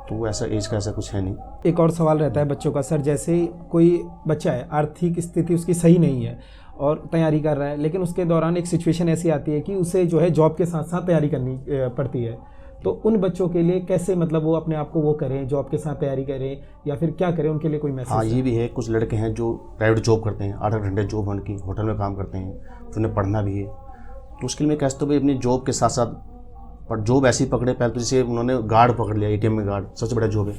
तो ऐसा एज का ऐसा कुछ है नहीं। एक और सवाल रहता है बच्चों का सर, जैसे कोई बच्चा है, आर्थिक स्थिति उसकी सही नहीं है और तैयारी कर रहा है, लेकिन उसके दौरान एक सिचुएशन ऐसी आती है कि उसे जो है जॉब के साथ साथ तैयारी करनी पड़ती है, तो उन बच्चों के लिए कैसे मतलब वो अपने आप को वो करें, जॉब के साथ तैयारी करें या फिर क्या करें, उनके लिए कोई मैसेज? हाँ, ये भी है। कुछ लड़के हैं जो प्राइवेट जॉब करते हैं, 8 घंटे जॉब उनकी, होटल में काम करते हैं, तो उन्हें पढ़ना भी है। तो उसके लिए मैं कहता हूँ भाई अपनी जॉब के साथ साथ, पर जॉब ऐसी पकड़े। पहले तो जैसे उन्होंने गार्ड पकड़ लिया, ATM में गार्ड सबसे बड़ा जॉब है।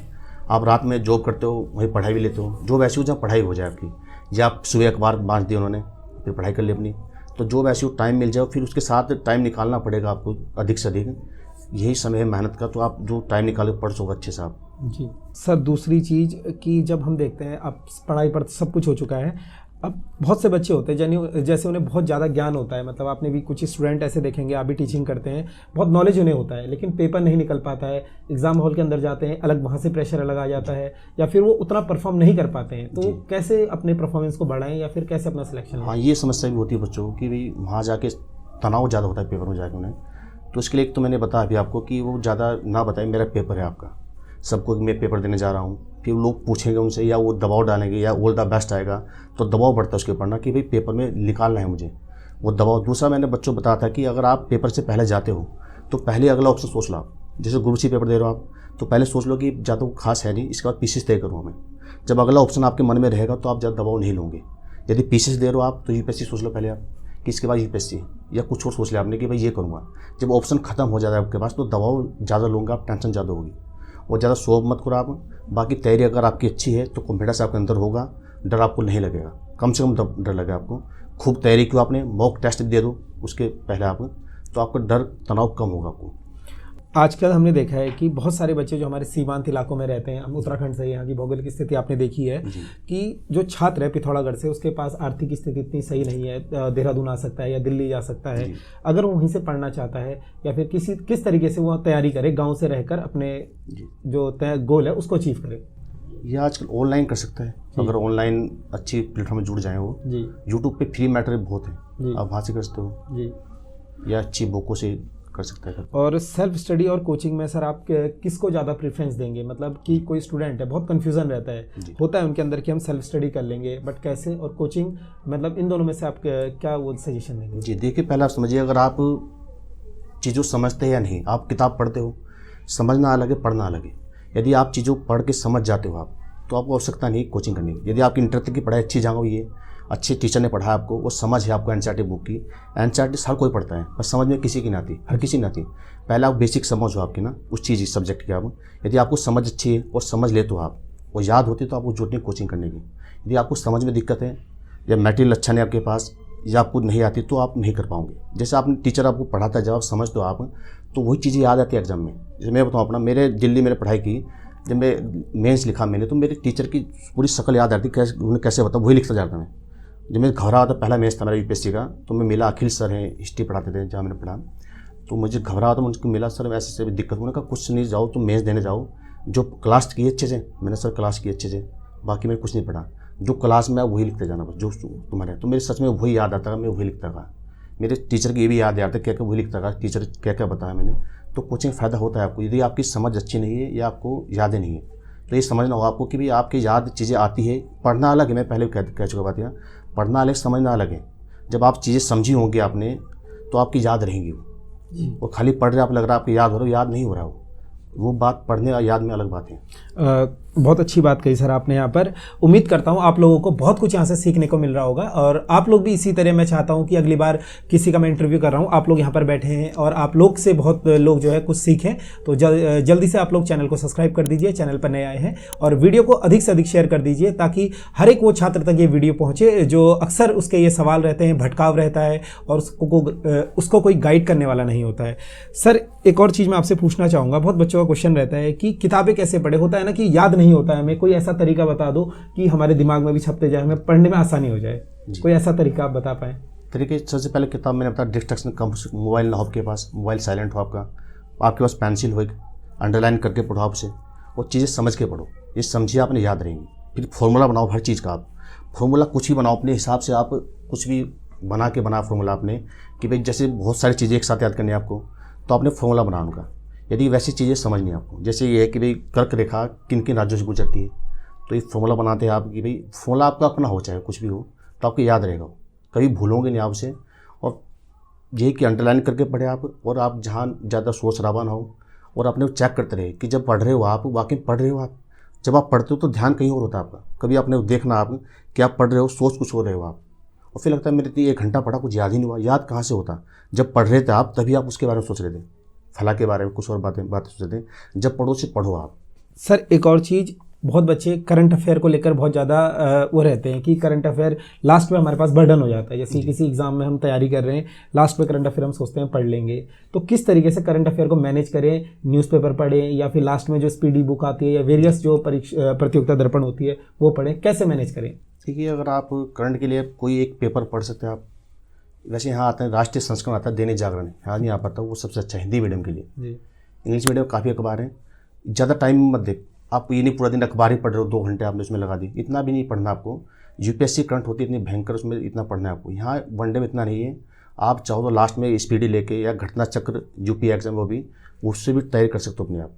आप रात में जॉब करते हो, वहीं पढ़ाई भी लेते हो। जॉब ऐसी हो जहाँ पढ़ाई हो जाए आपकी, या आप सुबह अखबार बांध दिया उन्होंने, फिर पढ़ाई कर ली अपनी। तो जॉब ऐसी हो, टाइम मिल जाए, फिर उसके साथ टाइम निकालना पड़ेगा आपको अधिक से अधिक। यही समय है मेहनत का, तो आप जो टाइम निकाल के पढ़ सको अच्छे से आप। जी सर, दूसरी चीज़ कि जब हम देखते हैं अब पढ़ाई पर सब कुछ हो चुका है, अब बहुत से बच्चे होते हैं जैसे उन्हें बहुत ज़्यादा ज्ञान होता है, मतलब आपने भी कुछ स्टूडेंट ऐसे देखेंगे, आप भी टीचिंग करते हैं, बहुत नॉलेज उन्हें होता है, लेकिन पेपर नहीं निकल पाता है, एग्ज़ाम हॉल के अंदर जाते हैं अलग, वहाँ से प्रेशर अलग आ जाता है, या फिर वो उतना परफॉर्म नहीं कर पाते हैं। तो कैसे अपने परफॉर्मेंस को बढ़ाएं या फिर कैसे अपना सिलेक्शन? हाँ, ये समस्या भी होती है बच्चों की भाई, वहाँ जाके तनाव ज़्यादा होता है पेपर में जाके उन्हें। तो इसके लिए एक तो मैंने बताया अभी आपको कि वो ज़्यादा ना बताए मेरा पेपर है आपका, सबको मैं पेपर देने जा रहा हूँ। फिर लोग पूछेंगे उनसे, या वो दबाव डालेंगे, या ऑल द बेस्ट आएगा, तो दबाव बढ़ता है उसके ऊपर ना कि भाई पेपर में निकालना है मुझे, वो दबाव। दूसरा मैंने बच्चों को बताया था कि अगर आप पेपर से पहले जाते हो तो पहले अगला ऑप्शन सोच लो आप। जैसे ग्रुप सी पेपर दे रहे हो आप, तो पहले सोच लो कि ज़्यादा वो खास है नहीं, इसके बाद पीसीएस तय करूँ मैं। जब अगला ऑप्शन आपके मन में रहेगा तो आप ज़्यादा दबाव नहीं लोगे। यदि पीसीएस दे रहे हो आप, तो यूपीएससी सोच लो पहले आप कि इसके बाद यूपीएससी, या कुछ और सोच लिया आपने कि भाई ये करूँगा। जब ऑप्शन खत्म हो जाता है आपके पास, तो दबाव ज़्यादा लूँगा आप, टेंशन ज़्यादा होगी, और ज़्यादा शोभ मत करो आप। बाकी तैयारी अगर आपकी अच्छी है तो कॉन्फिडेंस आपके अंदर होगा, डर आपको नहीं लगेगा, कम से कम डर लगेगा आपको। खूब तैयारी क्यों, आपने मॉक टेस्ट दे दो उसके पहले आप, तो आपका डर तनाव कम होगा आपको। आजकल हमने देखा है कि बहुत सारे बच्चे जो हमारे सीमांत इलाकों में रहते हैं, हम उत्तराखंड से, यहाँ की भौगोलिक स्थिति आपने देखी है कि जो छात्र है पिथौरागढ़ से, उसके पास आर्थिक स्थिति इतनी सही नहीं है, देहरादून आ सकता है या दिल्ली जा सकता है, अगर वो वहीं से पढ़ना चाहता है या फिर किस तरीके से वो तैयारी करे, गाँव से रहकर अपने जो गोल है उसको अचीव करे। ये आजकल ऑनलाइन कर सकता है, अगर ऑनलाइन अच्छी प्लेटफॉर्म में जुड़ जाए वो। यूट्यूब पे फ्री मैटर बहुत है, आप वहाँ से कर सकते हो, या अच्छी बुकों से कर सकता है। और सेल्फ स्टडी और कोचिंग में सर आप किसको ज़्यादा प्रेफरेंस देंगे? मतलब कि कोई स्टूडेंट है, बहुत कंफ्यूजन रहता है, होता है उनके अंदर कि हम सेल्फ स्टडी कर लेंगे, बट कैसे, और कोचिंग, मतलब इन दोनों में से आप क्या वो सजेशन देंगे? जी देखिए, पहले आप समझिए, अगर आप चीज़ों समझते हैं या नहीं, आप किताब पढ़ते हो, समझना अलग है, पढ़ना अलग है। यदि आप चीज़ों पढ़ के समझ जाते हो आप, तो आपको आवश्यकता नहीं कोचिंग करने की। यदि आपकी इंटर तक की पढ़ाई अच्छी जगह हुई है, अच्छे टीचर ने पढ़ाया आपको, वो समझ है आपको एनसीईआरटी बुक की। एनसीईआरटी हर कोई पढ़ता है, पर समझ में किसी की नहीं आती, हर किसी नहीं आती। पहले आप बेसिक समझ हो आपकी ना उस चीज़ सब्जेक्ट की आप, यदि आपको समझ अच्छी है और समझ लेते हो आप, वो याद होती, तो आपको जरूरत नहीं कोचिंग करने की। यदि आपको समझ में दिक्कत है, या मटेरियल अच्छा नहीं आपके पास, या आपको नहीं आती, तो आप नहीं कर पाओगे। जैसे आपने टीचर आपको पढ़ाता है, जब आप समझ दो आप, तो वही चीज़ें याद आती है एग्जाम में। जैसे मैं बताऊँ अपना, मेरे दिल्ली मैंने पढ़ाई की, जब मैं मेंस लिखा मैंने, तो मेरे टीचर की पूरी शक्ल याद आती, कैसे उन्हें कैसे बताऊँ, वही लिखता जाता मैं। जब मैं घबरा था, पहला मेंस था मेरा यूपीएससी का, तो मैं मिला, अखिल सर हैं, हिस्ट्री पढ़ाते थे जहाँ मैंने पढ़ा, तो मुझे घबरा था, मुझको मिला, सर ऐसे से दिक्कत, उन्होंने कहा कुछ नहीं, जाओ तुम मेंस देने जाओ, जो क्लास की अच्छे से। मैंने सर क्लास की अच्छे से, बाकी मैंने कुछ नहीं पढ़ा, जो क्लास में वही लिखते जाना बस, जो तुम्हारे। तो मेरे सच में वही याद आता था, मैं वही लिखता था। मेरे टीचर की ये भी याद आता क्या क्या वही लिखता था, टीचर क्या क्या बताया मैंने। तो कोचिंग फ़ायदा होता है आपको, यदि आपकी समझ अच्छी नहीं है या आपको यादें नहीं है, तो ये समझना होगा आपको कि भाई आपकी याद चीज़ें आती है। पढ़ना अलग है, मैं पहले कह चुका बात यहाँ, पढ़ना अलग, समझना अलग है। जब आप चीज़ें समझी होंगी आपने, तो आपकी याद रहेंगी वो खाली पढ़ रहे आप, लग रहा है आपकी याद हो रहा है, याद नहीं हो रहा वो बात पढ़ने और याद में अलग बात है। बहुत अच्छी बात कही सर आपने यहाँ पर। उम्मीद करता हूँ आप लोगों को बहुत कुछ यहाँ से सीखने को मिल रहा होगा, और आप लोग भी इसी तरह, मैं चाहता हूँ कि अगली बार किसी का मैं इंटरव्यू कर रहा हूँ, आप लोग यहाँ पर बैठे हैं और आप लोग से बहुत लोग जो है कुछ सीखें। तो जल्दी से आप लोग चैनल को सब्सक्राइब कर दीजिए, चैनल पर नए आए हैं, और वीडियो को अधिक से अधिक शेयर कर दीजिए, ताकि हर एक वो छात्र तक ये वीडियो पहुँचे जो अक्सर उसके ये सवाल रहते हैं, भटकाव रहता है, और उसको कोई गाइड करने वाला नहीं होता है। सर एक और चीज़ मैं आपसे पूछना चाहूँगा, बहुत बच्चों का क्वेश्चन रहता है कि किताबें कैसे पढ़े, होता है ना कि याद नहीं होता है हमें, कोई ऐसा तरीका बता दो कि हमारे दिमाग में भी छपते जाए, हमें पढ़ने में आसानी हो जाए, कोई ऐसा तरीका आप बता पाएँ? तरीके, सबसे पहले किताब मैंने बताया, डिस्ट्रैक्शन कम, मोबाइल ना हो आपके पास, मोबाइल साइलेंट हो आपके पास पेंसिल हो, अंडरलाइन करके पढ़ो आपसे, और चीज़ें समझ के पढ़ो, ये समझिए आपने याद रहेंगी। फिर फॉर्मूला बनाओ हर चीज़ का, आप फॉर्मूला कुछ ही बनाओ अपने हिसाब से, आप कुछ भी बना फॉर्मूला आपने, कि भाई जैसे बहुत सारी चीज़ें एक साथ याद करनी है आपको, तो आपने फॉर्मूला बना उनका, यदि वैसी चीज़ें समझ नहीं आपको, जैसे ये है कि भाई कर्क रेखा किन किन राज्यों से गुजरती है, तो ये फॉर्मूला बनाते हैं आप कि भाई फॉर्मूला आपका अपना हो चाहे कुछ भी हो, तो आपको याद रहेगा, कभी भूलोगे नहीं आप उसे। और यही कि अंडरलाइन करके पढ़े आप, और आप जहाँ ज़्यादा शोर शराबा ना हो, और अपने को चेक करते रहे कि जब पढ़ रहे हो आप वाकई पढ़ रहे हो आप। जब आप पढ़ते हो तो ध्यान कहीं और होता है आपका, कभी आपने देखना आप कि आप पढ़ रहे हो, सोच कुछ हो रहे हो आप, और फिर लगता है मेरे इतनी 1 घंटा पढ़ा, कुछ याद ही नहीं हुआ। याद कहाँ से होता, जब पढ़ रहे थे आप तभी आप उसके बारे में सोच रहे थे, फला के बारे में कुछ और बातें सोच रहे थे। जब पढ़ो से पढ़ो आप। सर एक और चीज़, बहुत बच्चे करंट अफेयर को लेकर बहुत ज़्यादा वो रहते हैं कि करंट अफेयर लास्ट में हमारे पास बर्डन हो जाता है। जैसे किसी एग्जाम में हम तैयारी कर रहे हैं, लास्ट में करंट अफेयर हम सोचते हैं पढ़ लेंगे, तो किस तरीके से करंट अफेयर को मैनेज करें? न्यूज़पेपर पढ़ें या फिर लास्ट में जो स्पीडी बुक आती है या वेरियस जो प्रतियोगिता दर्पण होती है वो पढ़ें, कैसे मैनेज करें? देखिए, अगर आप करंट के लिए कोई एक पेपर पढ़ सकते हैं आप। वैसे यहाँ आते हैं राष्ट्रीय संस्करण आता है दैनिक जागरण, यहाँ नहीं आ पाता, वो सबसे अच्छा हिंदी मीडियम के लिए। जी। इंग्लिश मीडियम काफ़ी अखबार हैं, ज़्यादा टाइम मत दे आप। ये नहीं पूरा दिन अखबार ही पढ़ रहे हो, 2 घंटे आपने उसमें लगा दी, इतना भी नहीं पढ़ना आपको। यूपीएससी करंट होती है इतनी भयंकर, उसमें इतना पढ़ना है आपको। यहाँ वनडे में इतना नहीं है, आप चाहो तो लास्ट में स्पीडी लेके या घटना चक्र यूपी एग्जाम, वो भी उससे भी तैयारी कर सकते हो अपने आप,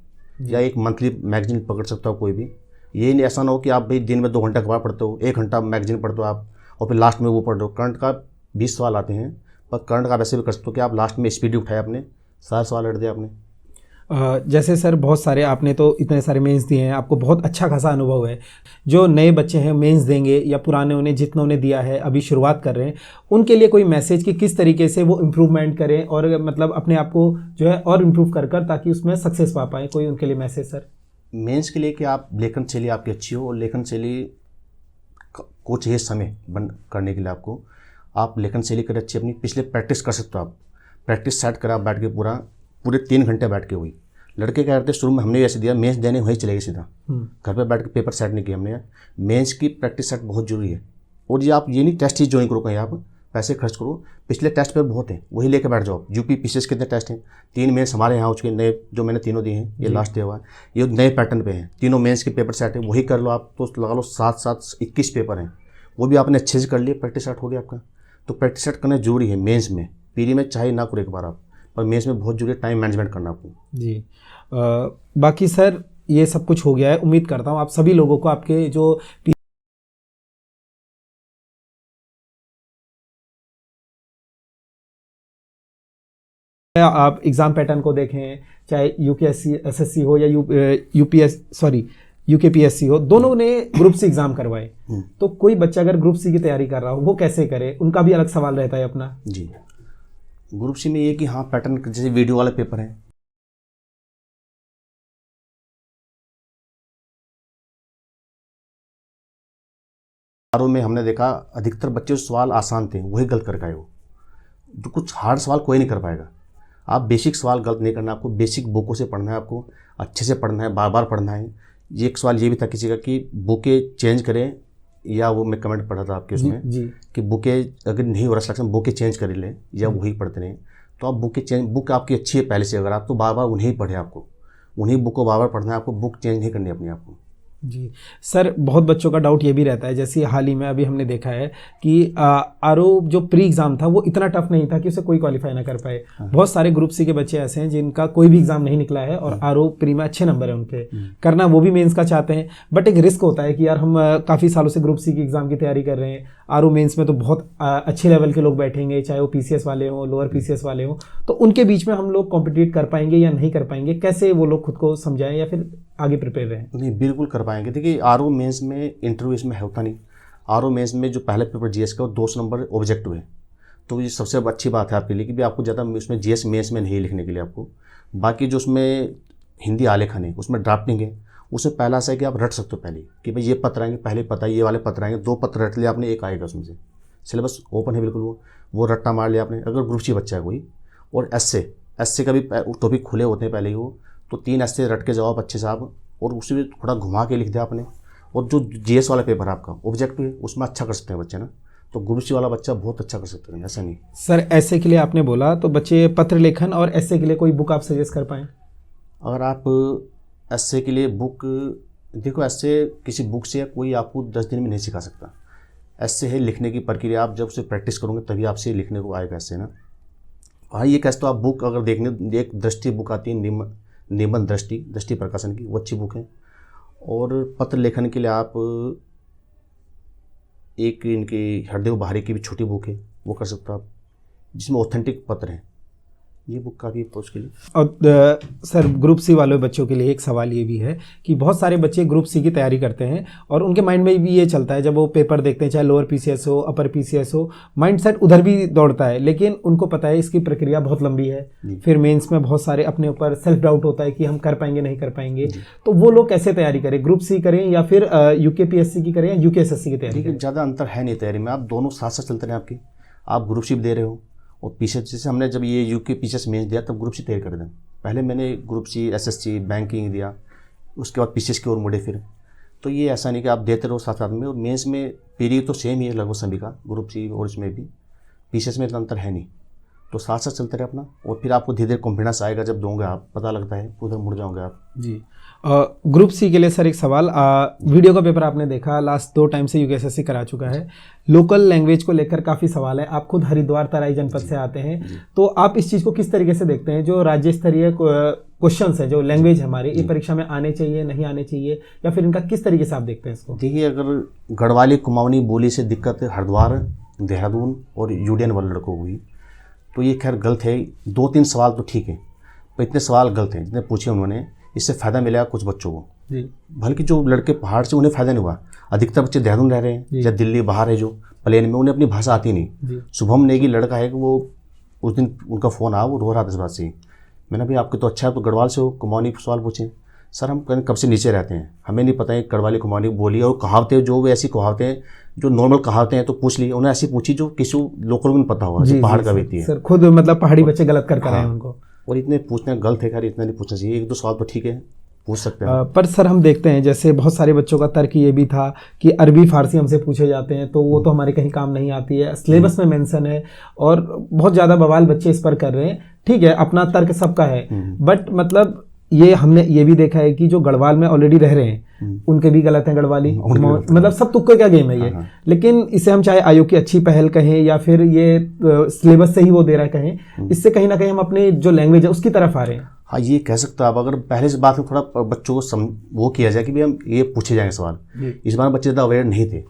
या एक मंथली मैगजीन पकड़ सकते हो कोई भी। ये नहीं, ऐसा ना हो कि आप भाई दिन में 2 घंटा अखबार पढ़ते हो, 1 घंटा मैगजीन पढ़ते हो आप, और फिर लास्ट में वो पढ़ रहे हो। करंट का 20 सवाल आते हैं, पर करंट का आप ऐसे भी कर सकते हो कि आप लास्ट में स्पीडी उठाए अपने, सारे सवाल रट दिया आपने। जैसे सर बहुत सारे आपने तो इतने सारे मेंस दिए हैं, आपको बहुत अच्छा खासा अनुभव है। जो नए बच्चे हैं मेंस देंगे या पुराने उन्हें जितना उन्हें दिया है अभी शुरुआत कर रहे हैं, उनके लिए कोई मैसेज कि किस तरीके से वो इम्प्रूवमेंट करें और मतलब अपने आप को जो है और इम्प्रूव कर ताकि उसमें सक्सेस पा पाएँ, कोई उनके लिए मैसेज सर? मेंस के लिए कि आप लेखन शैली आपकी अच्छी हो, और लेखन शैली को चाहिए समय करने के लिए आपको। आप लेखन शैली करें अच्छी, अपनी पिछले प्रैक्टिस कर सकते हो आप। प्रैक्टिस सेट करा बैठ के पूरे 3 घंटे बैठ के हुई। लड़के क्या करते शुरू में हमने ऐसे दिया, मेंस देने वहीं चले गए सीधा, घर पे बैठ के पेपर सेट नहीं किया हमने। मेंस की प्रैक्टिस सेट बहुत जरूरी है। और ये आप ये नहीं टेस्ट ही ज्वाइन करो कहीं, आप पैसे खर्च करो, पिछले टेस्ट पे बहुत हैं, वही लेके बैठ जाओ। यूपी पीसीएस कितने टेस्ट हैं, 3 मेंस हमारे यहाँ हो चुके नए, जो मैंने तीनों दिए हैं, ये लास्ट दिया हुआ है, ये नए पैटर्न पे हैं। तीनों मेंस के पेपर सेट है, वही कर लो आप, तो लगा लो 7 21 पेपर हैं, वो भी आपने अच्छे से कर लिए, प्रैक्टिस सेट हो गया आपका। तो प्रैक्टिस सेट करना जरूरी है मेंस में। पीरी में चाहे ना करो एक बार आप, पर मेंस में बहुत जरूरी है टाइम मैनेजमेंट करना आपको। जी। बाकी सर ये सब कुछ हो गया है, उम्मीद करता हूँ आप सभी लोगों को आपके जो आप एग्ज़ाम पैटर्न को देखें, चाहे यूपीएससी एसएससी हो या यूकेपीएससी हो, दोनों ने ग्रुप सी एग्ज़ाम करवाए। तो कोई बच्चा अगर ग्रुप सी की तैयारी कर रहा हो वो कैसे करे, उनका भी अलग सवाल रहता है अपना। जी, ग्रुप सी में ये कि हाँ पैटर्न जैसे वीडियो वाले पेपर हैं, आरओ में हमने देखा अधिकतर बच्चे सवाल आसान थे वही गलत करके आए हो। तो कुछ हार्ड सवाल कोई नहीं कर पाएगा। आप बेसिक सवाल गलत नहीं करना, आपको बेसिक बुकों से पढ़ना है, आपको अच्छे से पढ़ना है, बार बार पढ़ना है। ये एक सवाल ये भी था किसी का कि बुकें चेंज करें, या वो मैं कमेंट पढ़ा था आपके उसमें जी। कि बुकें अगर नहीं हो रहा सिलेक्शन, बुकें चेंज कर लें या वही पढ़ते रहें। तो आप बुक आपकी अच्छी है पहले से, अगर आप तो बार बार उन्हें ही पढ़े, आपको उन्हीं बुक को बार बार पढ़ना है, आपको बुक चेंज नहीं करनी अपने आपको। जी सर, बहुत बच्चों का डाउट ये भी रहता है, जैसे हाल ही में अभी हमने देखा है कि आरओ जो प्री एग्ज़ाम था वो इतना टफ नहीं था कि उसे कोई क्वालिफाई ना कर पाए। बहुत सारे ग्रुप सी के बच्चे ऐसे हैं जिनका कोई भी एग्ज़ाम नहीं निकला है और आरओ प्री में अच्छे नंबर है उनके, करना वो भी मेंस का चाहते हैं, बट एक रिस्क होता है कि यार हम काफ़ी सालों से ग्रुप सी की एग्ज़ाम की तैयारी कर रहे हैं, आरओ मेंस में तो बहुत अच्छे लेवल के लोग बैठेंगे, चाहे वो पीसीएस वाले हों, लोअर पीसीएस वाले हों, तो उनके बीच में हम लोग कॉम्पिटिट कर पाएंगे या नहीं कर पाएंगे? कैसे वो लोग खुद को समझाएं या फिर आगे प्रिपेयर रहें? नहीं, बिल्कुल कर पाएंगे। देखिए, आरओ मेंस में इंटरव्यू इसमें होता नहीं। आरओ मेंस में जो पहले पेपर जीएस का 200 नंबर ऑब्जेक्टिव है, तो ये सबसे अच्छी बात है आपके लिए कि भी आपको ज़्यादा उसमें जीएस मेंस में नहीं लिखने के लिए आपको। बाकी जो उसमें हिंदी आलेखन है, उसमें ड्राफ्टिंग है, उसमें पहला ऐसा है कि आप रट सकते हो पहले कि भाई ये पत्र आएंगे, पहले पता ये वाले पत्र आएंगे, 2 पत्र रट लिया आपने, एक आएगा उसमें से। सिलेबस ओपन है बिल्कुल, वो रट्टा मार लिया आपने अगर ग्रुप सी बच्चा है कोई। और एस्से का भी टॉपिक खुले होते हैं पहले ही वो, तो 3 एस्से रट के जवाब अच्छे से आप, और उसे भी थोड़ा घुमा के लिख दिया आपने। और जो जीएस वाला पेपर आपका ऑब्जेक्टिव है उसमें अच्छा कर सकते हैं बच्चे ना, तो ग्रुप सी वाला बच्चा बहुत अच्छा कर सकते हैं, ऐसा नहीं। सर ऐसे के लिए आपने बोला, तो बच्चे पत्र लेखन और ऐसे के लिए कोई बुक आप सजेस्ट कर पाएँ? अगर आप ऐसे के लिए बुक देखो, ऐसे किसी बुक से कोई आपको 10 दिन में नहीं सिखा सकता। ऐसे है लिखने की प्रक्रिया, आप जब उसे प्रैक्टिस करोगे तभी आपसे लिखने को आएगा ऐसे ना। हाँ, ये कैसे तो आप बुक अगर देखने, एक दृष्टि बुक आती है निबंध दृष्टि प्रकाशन की, वो अच्छी बुक है। और पत्र लेखन के लिए आप एक इनकी हरदेव बहारी की भी छोटी बुक है, वो कर सकते हो आप, जिसमें ऑथेंटिक पत्र हैं। ये बुक काफ़ी पोस्ट के लिए। और सर ग्रुप सी वाले बच्चों के लिए एक सवाल ये भी है कि बहुत सारे बच्चे ग्रुप सी की तैयारी करते हैं और उनके माइंड में भी ये चलता है, जब वो पेपर देखते हैं, चाहे लोअर पीसीएस हो अपर पीसीएस हो, माइंड सेट उधर भी दौड़ता है, लेकिन उनको पता है इसकी प्रक्रिया बहुत लंबी है, फिर मेंस में बहुत सारे अपने ऊपर सेल्फ डाउट होता है कि हम कर पाएंगे नहीं कर पाएंगे। तो वो लोग कैसे तैयारी करें, ग्रुप सी करें या फिर यूकेपीएससी की करें या यूकेएसएससी की तैयारी करें? ज़्यादा अंतर है नहीं तैयारी में, आप दोनों साथ साथ चलते हैं आपकी। आप ग्रुप सी दे रहे हो और पीछे जैसे हमने जब ये यूके पीसीएस मेंस दिया तब ग्रुप सी तैयारी कर दें। पहले मैंने ग्रुप सी एसएससी बैंकिंग दिया, उसके बाद पीसीएस की ओर मुड़े फिर। तो ये ऐसा नहीं कि आप देते रहो साथ साथ में। और मेंस में पीरियड तो सेम ही है लगभग सभी का, ग्रुप सी और इसमें भी। पीसीएस में इतना अंतर है नहीं, तो साथ साथ चलते रहे अपना, और फिर आपको धीरे धीरे कॉन्फिडेंस आएगा, जब दोगे आप पता लगता है उधर मुड़ जाओगे आप। जी। ग्रुप सी के लिए सर एक सवाल, वीडियो का पेपर आपने देखा, लास्ट 2 टाइम से यूकेएसएससी करा चुका है, लोकल लैंग्वेज को लेकर काफ़ी सवाल है। आप खुद हरिद्वार तराई जनपद से आते हैं, तो आप इस चीज़ को किस तरीके से देखते हैं? जो राज्य स्तरीय क्वेश्चंस है, जो लैंग्वेज है हमारी, ये परीक्षा में आने चाहिए नहीं आने चाहिए, या फिर इनका किस तरीके से आप देखते हैं इसको? देखिए, अगर गढ़वाली कुमाऊनी बोली से दिक्कत हरिद्वार, देहरादून और यूडियन वाले लड़कों को हुई, तो ये खैर गलत है। 2-3 सवाल तो ठीक है, पर इतने सवाल गलत हैं जितने पूछे उन्होंने। इससे फ़ायदा मिलेगा कुछ बच्चों को जी, बल्कि जो लड़के पहाड़ से उन्हें फ़ायदा नहीं हुआ। अधिकतर बच्चे देहरादून रह रहे हैं या दिल्ली बाहर है, जो प्लेन में, उन्हें अपनी भाषा आती नहीं। शुभम नेगी लड़का है कि वो उस दिन उनका फ़ोन आया, वो रो रहा था इस बात से। मैंने भाई आपके तो अच्छा है, तो गढ़वाल से हो, कुमाऊनी सवाल पूछें। सर हम कब से नीचे रहते हैं, हमें नहीं पता है गढ़वाली कुमाऊनी बोली और कहावतें, जो ऐसी कहावतें जो नॉर्मल कहावतें हैं तो पूछ ली। उन्हें ऐसी पूछी जो किसी लोकल को नहीं पता होगा, जो पहाड़ का व्यक्ति है। सर खुद मतलब पहाड़ी बच्चे गलत कर रहे हैं उनको, और इतने पूछना गलत है, खैर इतना नहीं पूछना चाहिए। 1-2 सवाल तो ठीक है, पूछ सकते हैं। पर सर हम देखते हैं जैसे बहुत सारे बच्चों का तर्क ये भी था कि अरबी फारसी हमसे पूछे जाते हैं, तो वो तो हमारे कहीं काम नहीं आती है, सिलेबस में मेंशन है, और बहुत ज़्यादा बवाल बच्चे इस पर कर रहे हैं। ठीक है, अपना तर्क सबका है, बट मतलब ये हमने ये भी देखा है कि जो गढ़वाल में ऑलरेडी रह रहे हैं उनके भी गलत हैं गढ़वाली, मतलब सब तुक्के का गेम है ये। लेकिन इसे हम चाहे आयोग की अच्छी पहल कहें या फिर ये सिलेबस से ही वो दे रहा है कहें, इससे कहीं ना कहीं हम अपनी जो लैंग्वेज है उसकी तरफ आ रहे हैं। हाँ, ये कह सकते हो आप। अगर पहले से बात में थोड़ा बच्चों को वो किया जाए कि भाई हम ये पूछे जाएंगे सवाल, इस बार बच्चे ज़्यादा अवेयर नहीं थे।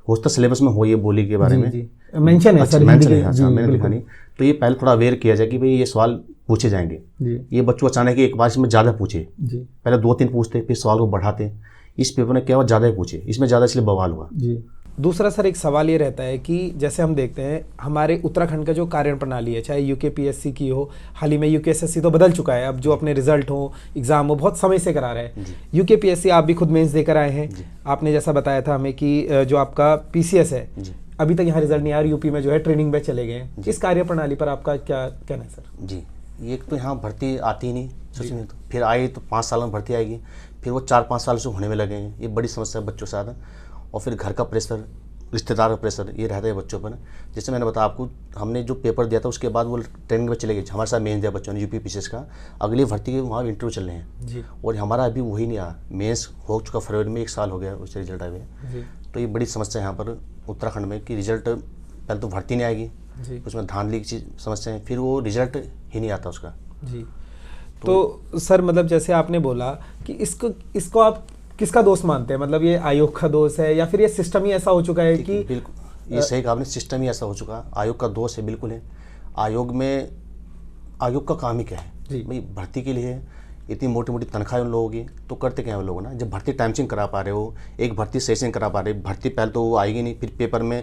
हो सकता सिलेबस में हो ये बोली के बारे में मेंशन है सर, मैंने लिखा नहीं, तो ये पहले थोड़ा अवेयर किया जाए कि भाई ये सवाल पूछे जाएंगे। ये बच्चों अचानक एक बार इसमें ज़्यादा पूछे, पहले 2-3 पूछते, फिर सवाल को बढ़ाते। इस पेपर में क्या हुआ, ज़्यादा ही पूछे, इसमें ज़्यादा इसलिए बवाल हुआ। दूसरा सर एक सवाल ये रहता है कि जैसे हम देखते हैं हमारे उत्तराखंड का जो कार्य प्रणाली है, चाहे यूकेपीएससी की हो, हाल ही में यूकेएसएससी तो बदल चुका है, अब जो अपने रिजल्ट हो, एग्जाम हो, बहुत समय से करा रहे हैं। यूकेपीएससी आप भी खुद मेंस देकर आए हैं, आपने जैसा बताया था हमें कि जो आपका पीसीएस है अभी तक यहाँ रिजल्ट नहीं आया, यूपी में जो है ट्रेनिंग में चले गए हैं। इस कार्य प्रणाली पर आपका क्या कहना है सर? जी, एक तो यहाँ भर्ती आती नहीं, नहीं तो फिर आई तो 5 साल में भर्ती आएगी, फिर वो 4-5 साल से होने में लगे हैं। ये बड़ी समस्या है बच्चों से ज़्यादा। और फिर घर का प्रेशर, रिश्तेदार का प्रेशर, ये रहता है बच्चों पर। जैसे मैंने बताया आपको, हमने जो पेपर दिया था उसके बाद वो ट्रेनिंग में चले गए, हमारे साथ मेंस दिया बच्चों ने यूपी पीसीएस का, अगली भर्ती के वहाँ इंटरव्यू चल रहे हैं जी। और हमारा अभी वही नहीं आया, मेंस हो चुका फरवरी में, 1 साल हो गया उससे रिजल्ट आए हुए। तो ये बड़ी समस्या है यहाँ पर उत्तराखंड में कि रिजल्ट पहले तो भर्ती नहीं आएगी, उसमें धांधली की चीज़ समस्या है, फिर वो रिजल्ट ही नहीं आता उसका जी। तो सर मतलब जैसे आपने बोला कि इसको आप किसका दोष मानते हैं? मतलब ये आयोग का दोष है या फिर ये सिस्टम ही ऐसा हो चुका है कि? बिल्कुल, ये सही कहा आपने, सिस्टम ही ऐसा हो चुका। आयोग का दोष है, बिल्कुल है। आयोग का काम ही क्या है भाई, भर्ती के लिए इतनी मोटी मोटी तनख्वाह उन लोगों की, तो करते क्या है उन लोगों ना, जब भर्ती टाइम से करा पा रहे हो, एक भर्ती सही से करा पा रहे, भर्ती पहले तो वो आएगी नहीं, फिर पेपर में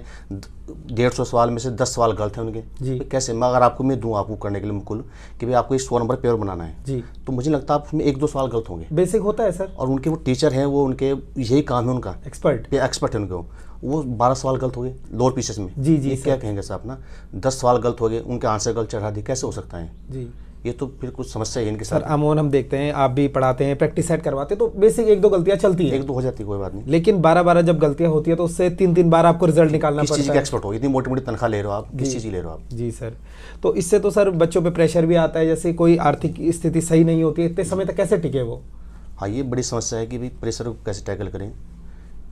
150 सवाल में से 10 सवाल गलत हैं उनके जी। तो कैसे मैं अगर आपको मैं दूँ आपको करने के लिए मुकुल कि भाई आपको 100 नंबर पेपर बनाना है जी, तो मुझे लगता है आप उसमें 1-2 सवाल गलत होंगे, बेसिक होता है सर। और उनके वो टीचर हैं, वो उनके यही काम है उनका, एक्सपर्ट है उनको, वो 12 सवाल गलत हो गए लोअर पीसीएस में जी जी। क्या कहेंगे सर अपना, 10 सवाल गलत हो गए, उनके आंसर गलत चढ़ा दी, कैसे हो सकता है जी? ये तो फिर कुछ समस्या है इनके साथ। सर अमूमन हम देखते हैं, आप भी पढ़ाते हैं, प्रैक्टिस सेट करवाते हैं, तो बेसिक 1-2 गलतियां चलती हैं, 1-2 हो जाती है, कोई बात नहीं। लेकिन 12 जब गलतियां होती है तो उससे 3 बार आपको रिजल्ट निकालना पड़ता है। किस चीज़ के एक्सपर्ट हो, इतनी मोटी मोटी तनख्वाह ले रहे हो आप, किस चीज़ की ले रहे हो आप जी सर। तो इससे तो सर बच्चों पे प्रेशर भी आता है, जैसे कोई आर्थिक स्थिति सही नहीं होती है, इतने समय तक कैसे टिके वो? हाँ, ये बड़ी समस्या है कि भाई प्रेशर को कैसे टैकल करें।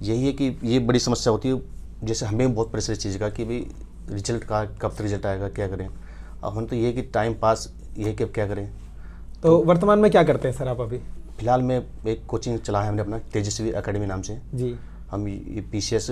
यही है कि ये बड़ी समस्या होती है, जैसे हमें बहुत प्रेशर इस चीज़ का कि भाई रिजल्ट का कब तक रिजल्ट आएगा, क्या करें। अब हम तो ये कि टाइम पास, ये कि क्या करें, तो वर्तमान में क्या करते हैं सर आप अभी? फिलहाल मैं एक कोचिंग चला है हमने अपना, तेजस्वी एकेडमी नाम से। जी। हम ये PCS,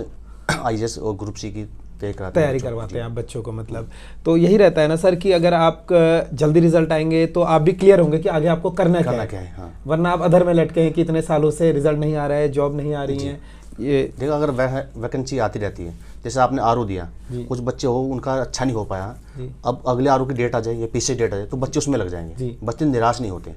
IAS और ग्रुप C की तैयारी करवाते हैं आप बच्चों को, मतलब तो यही रहता है ना सर कि अगर आप जल्दी रिजल्ट आएंगे तो आप भी क्लियर होंगे कि आगे आपको करना क्या है। हाँ। वरना आप अधर में लटके हैं कि इतने सालों से रिजल्ट नहीं आ रहा है, जॉब नहीं आ रही है। ये देखो, अगर वैकेंसी आती रहती है, जैसे आपने RO दिया, कुछ बच्चे हो उनका अच्छा नहीं हो पाया, अब अगले RO की डेट आ जाए या PCS डेट आ जाए तो बच्चे उसमें लग जाएंगे। बच्चे निराश नहीं होते।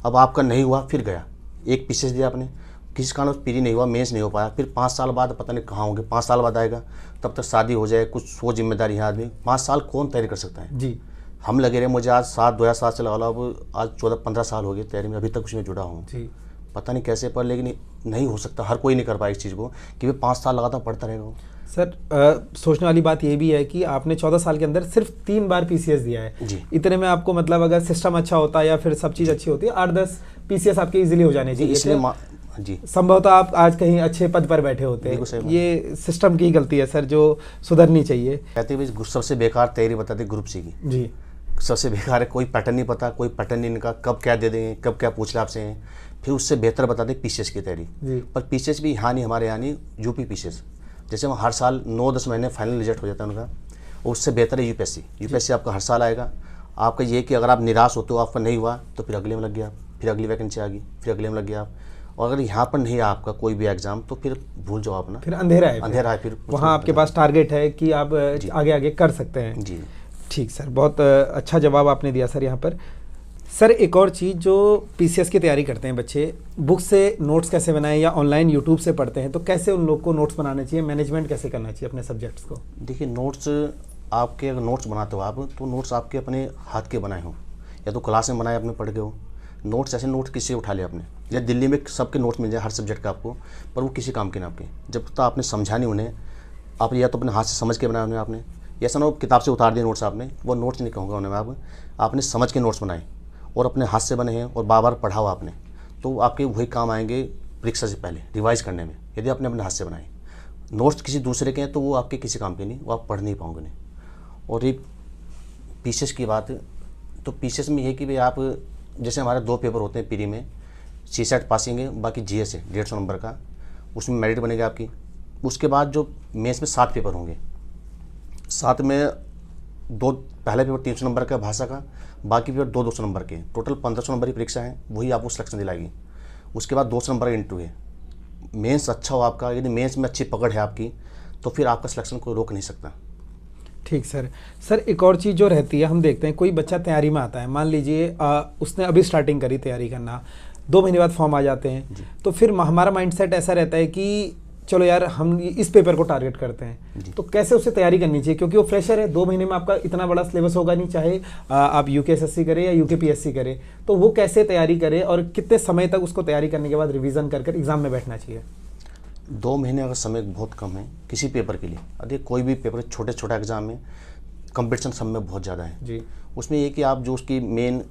अब आपका नहीं हुआ, फिर गया, एक PCS दिया आपने, किसी कारण पीरी नहीं हुआ, मेंस नहीं हो पाया, फिर 5 साल बाद पता नहीं कहाँ होंगे, 5 साल बाद आएगा, तब तक शादी हो जाए, कुछ सो जिम्मेदारी है आदमी, 5 साल कौन तैयारी कर सकता है जी। हम लगे रहे, मुझे आज 2007 से लगा लो, अब आज 14-15 साल हो गए तैयारी में, अभी तक उसमें जुड़ा हूँ जी। पता नहीं कैसे, पर लेकिन नहीं हो सकता, हर कोई नहीं कर पाए इस चीज़ को कि वे 5 साल लगातार पढ़ता रहेगा। सर सोचने वाली बात ये भी है कि आपने 14 साल के अंदर सिर्फ 3 बार PCS दिया है जी। इतने में आपको मतलब अगर सिस्टम अच्छा होता या फिर सब चीज़ अच्छी होती है, 8-10 PCS आपके इजीली हो जाने चाहिए, इसलिए जी संभवतः आप आज कहीं अच्छे पद पर बैठे होते हैं। ये सिस्टम की गलती है सर, जो सुधरनी चाहिए। कहते हैं सबसे बेकार तैयारी बताते ग्रुप C की जी। सबसे बेकार है, कोई पैटर्न नहीं पता, कोई पैटर्न नहीं इनका, कब क्या दे देंगे, कब क्या पूछ रहे आपसे हैं। फिर उससे बेहतर बताते PCS की तैयारी। पर PCS भी यहाँ नहीं, हमारे यहाँ नहीं, UP PCS, जैसे वहाँ हर साल 9-10 महीने फाइनल रिजल्ट हो जाता है उनका, और उससे बेहतर है UPSC आपका हर साल आएगा। आपका ये कि अगर आप निराश होते हो, आपका नहीं हुआ तो फिर अगले में लग गया, फिर अगली वैकेंसी आ गई, फिर अगले में लग गया आप, और अगर यहाँ पर नहीं है आपका कोई भी एग्जाम तो फिर भूल जाओ अपना, फिर अंधेरा है, फिर वहाँ आपके पास टारगेट है कि आप आगे आगे कर सकते हैं जी। ठीक सर, बहुत अच्छा जवाब आपने दिया सर यहाँ पर। सर एक और चीज़, जो PCS की तैयारी करते हैं बच्चे, बुक से नोट्स कैसे बनाएं या ऑनलाइन यूट्यूब से पढ़ते हैं, तो कैसे उन लोग को नोट्स बनाने चाहिए, मैनेजमेंट कैसे करना चाहिए अपने सब्जेक्ट्स को? देखिए, नोट्स आपके अगर नोट्स बनाते हो आप, तो नोट्स आपके अपने हाथ के बनाए हो या तो क्लास में बनाए आपने पढ़ के हो। नोट्स ऐसे नोट्स किसी उठा ले आपने, या दिल्ली में सबके नोट्स मिल जाए हर सब्जेक्ट का आपको, पर वो किसी काम के ना आपके, जब तक आपने समझा नहीं उन्हें, आप या तो अपने हाथ से समझ के बनाए उन्हें आपने, ऐसा ना किताब से उतार दिए नोट्स आपने, वो नोट्स नहीं कहूँगा उन्हें, आपने समझ के नोट्स बनाए और अपने हाथ से बने हैं और बार बार पढ़ा हुआ आपने, तो आपके वही काम आएंगे परीक्षा से पहले रिवाइज करने में। यदि आपने अपने हाथ से बनाए नोट्स किसी दूसरे के हैं तो वो आपके किसी काम के नहीं, वो आप पढ़ नहीं पाओगे नहीं। और ये PCS की बात, तो PCS में ये कि भाई आप, जैसे हमारे 2 पेपर होते हैं प्री में, CSAT पासिंग है, बाकी GS है 150 नंबर का, उसमें मेरिट बनेगा आपकी। उसके बाद जो मेंस में 7 पेपर होंगे, 7 में 2 पहला पेपर 300 नंबर का भाषा का, बाकी पेपर 200 नंबर के, टोटल 1500 नंबर की परीक्षा है, वही आपको सिलेक्शन दिलाएगी। उसके बाद 200 नंबर का इंटरव्यू है। मेंस अच्छा हो आपका, यदि मेंस में अच्छी पकड़ है आपकी, तो फिर आपका सिलेक्शन कोई रोक नहीं सकता। ठीक सर। सर एक और चीज़ जो रहती है, हम देखते हैं कोई बच्चा तैयारी में आता है, मान लीजिए उसने अभी स्टार्टिंग करी तैयारी करना, 2 महीने बाद फॉर्म आ जाते हैं, तो फिर हमारा माइंडसेट ऐसा रहता है कि चलो यार हम इस पेपर को टारगेट करते हैं, तो कैसे उससे तैयारी करनी चाहिए, क्योंकि वो फ्रेशर है, 2 महीने में आपका इतना बड़ा सिलेबस होगा नहीं, चाहे आप UKSSC करें या UKPSC करें, तो वो कैसे तैयारी करे और कितने समय तक उसको तैयारी करने के बाद रिवीजन कर एग्जाम में बैठना चाहिए? 2 महीने अगर समय बहुत कम है किसी पेपर के लिए, अरे कोई भी पेपर, छोटे छोटे एग्जाम में कंपटीशन सब में बहुत ज़्यादा है जी। उसमें ये कि आप जो उसकी मेन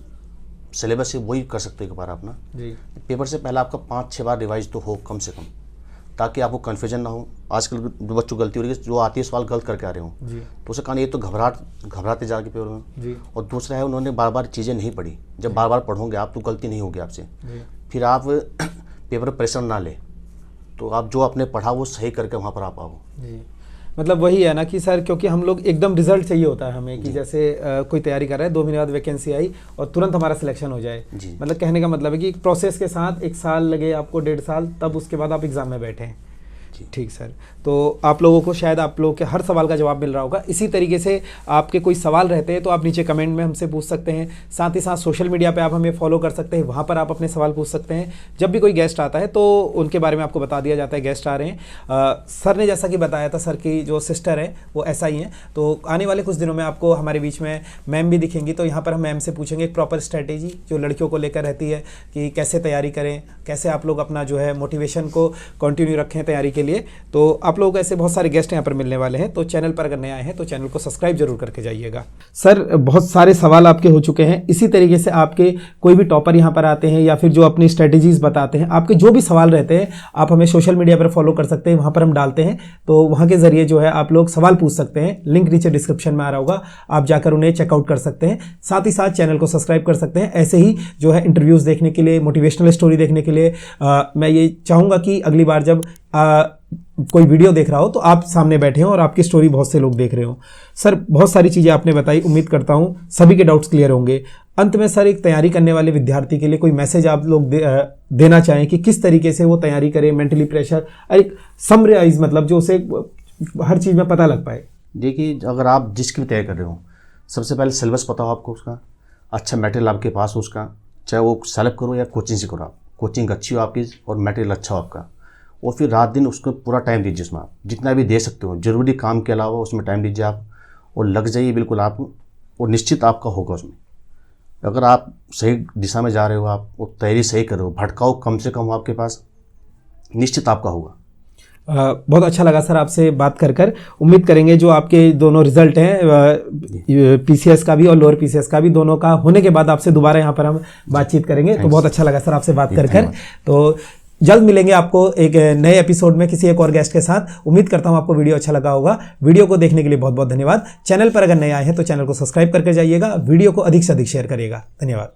सिलेबस है वही कर सकते हो एक बार अपना जी। पेपर से पहले आपका 5-6 बार रिवाइज तो हो कम से कम, ताकि आपको कन्फ्यूजन ना हो। आजकल जो बच्चों गलती हो रही है, जो आती है सवाल गलत करके आ रहे हो, तो उसका कारण ये तो घबराते जा के पेपर में जी। और दूसरा है उन्होंने बार बार चीज़ें नहीं पढ़ी। जब बार बार पढ़ोगे आप तो गलती नहीं होगी आपसे, फिर आप पेपर प्रेशर ना ले, तो आप जो आपने पढ़ा वो सही करके वहाँ पर आ पाओ जी। मतलब वही है ना कि सर, क्योंकि हम लोग एकदम रिजल्ट चाहिए होता है हमें कि जैसे कोई तैयारी कर रहा है, 2 महीने बाद वैकेंसी आई और तुरंत हमारा सिलेक्शन हो जाए। मतलब कहने का मतलब है कि प्रोसेस के साथ 1 साल लगे आपको, 1.5 साल, तब उसके बाद आप एग्जाम में बैठे। ठीक सर, तो आप लोगों को शायद आप लोगों के हर सवाल का जवाब मिल रहा होगा। इसी तरीके से आपके कोई सवाल रहते हैं तो आप नीचे कमेंट में हमसे पूछ सकते हैं। साथ ही साथ सोशल मीडिया पे आप हमें फॉलो कर सकते हैं, वहाँ पर आप अपने सवाल पूछ सकते हैं। जब भी कोई गेस्ट आता है तो उनके बारे में आपको बता दिया जाता है गेस्ट आ रहे हैं। सर ने जैसा कि बताया था, सर की जो सिस्टर है वो SI हैं, तो आने वाले कुछ दिनों में आपको हमारे बीच में मैम भी दिखेंगी। तो यहाँ पर हम मैम से पूछेंगे एक प्रॉपर स्ट्रैटेजी जो लड़कियों को लेकर रहती है कि कैसे तैयारी करें, कैसे आप लोग अपना जो है मोटिवेशन को कंटिन्यू रखें तैयारी के लिए। तो आप लोगों को ऐसे बहुत सारे गेस्ट यहाँ पर मिलने वाले हैं, तो चैनल पर अगर नए आए हैं तो चैनल को सब्सक्राइब जरूर करके जाइएगा। सर, बहुत सारे सवाल आपके हो चुके हैं, इसी तरीके से आपके कोई भी टॉपर यहाँ पर आते हैं या फिर जो अपनी स्ट्रेटेजीज बताते हैं, आपके जो भी सवाल रहते हैं आप हमें सोशल मीडिया पर फॉलो कर सकते हैं, वहाँ पर हम डालते हैं, तो वहाँ के जरिए जो है आप लोग सवाल पूछ सकते हैं। लिंक नीचे डिस्क्रिप्शन में आ रहा होगा, आप जाकर उन्हें चेकआउट कर सकते हैं। साथ ही साथ चैनल को सब्सक्राइब कर सकते हैं। ऐसे ही जो है इंटरव्यूज़ देखने के लिए, मोटिवेशनल स्टोरी देखने के लिए मैं ये चाहूँगा कि अगली बार जब कोई वीडियो देख रहा हो तो आप सामने बैठे हो और आपकी स्टोरी बहुत से लोग देख रहे हो। सर, बहुत सारी चीज़ें आपने बताई, उम्मीद करता हूँ सभी के डाउट्स क्लियर होंगे। अंत में सर, एक तैयारी करने वाले विद्यार्थी के लिए कोई मैसेज आप लोग देना चाहें कि किस तरीके से वो तैयारी करे, मेंटली प्रेशर, एक समराइज, मतलब जो उसे हर चीज़ में पता लग पाए। देखिए, अगर आप जिसकी भी तैयारी कर रहे हो, सबसे पहले सिलेबस पता हो आपको, उसका अच्छा मटेरियल आपके पास हो उसका, चाहे वो सेलेक्ट करो या कोचिंग से करो आप, कोचिंग अच्छी हो आपकी और मटेरियल अच्छा हो आपका, और फिर रात दिन उसको पूरा टाइम दीजिए उसमें, आप जितना भी दे सकते हो, ज़रूरी काम के अलावा उसमें टाइम दीजिए आप, और लग जाइए बिल्कुल आप, और निश्चित आपका होगा उसमें। अगर आप सही दिशा में जा रहे हो, आप वो तैयारी सही करो, भटकाओ कम से कम हो आपके पास, निश्चित आपका होगा। बहुत अच्छा लगा सर आपसे बात कर उम्मीद करेंगे जो आपके दोनों रिजल्ट हैं, पीसीएस का भी और लोअर पीसीएस का भी, दोनों का होने के बाद आपसे दोबारा यहाँ पर हम बातचीत करेंगे। तो बहुत अच्छा लगा सर आपसे बात कर। तो जल्द मिलेंगे आपको एक नए एपिसोड में किसी एक और गेस्ट के साथ। उम्मीद करता हूँ आपको वीडियो अच्छा लगा होगा। वीडियो को देखने के लिए बहुत बहुत धन्यवाद। चैनल पर अगर नए आए हैं तो चैनल को सब्सक्राइब करके जाइएगा, वीडियो को अधिक से अधिक शेयर करिएगा। धन्यवाद।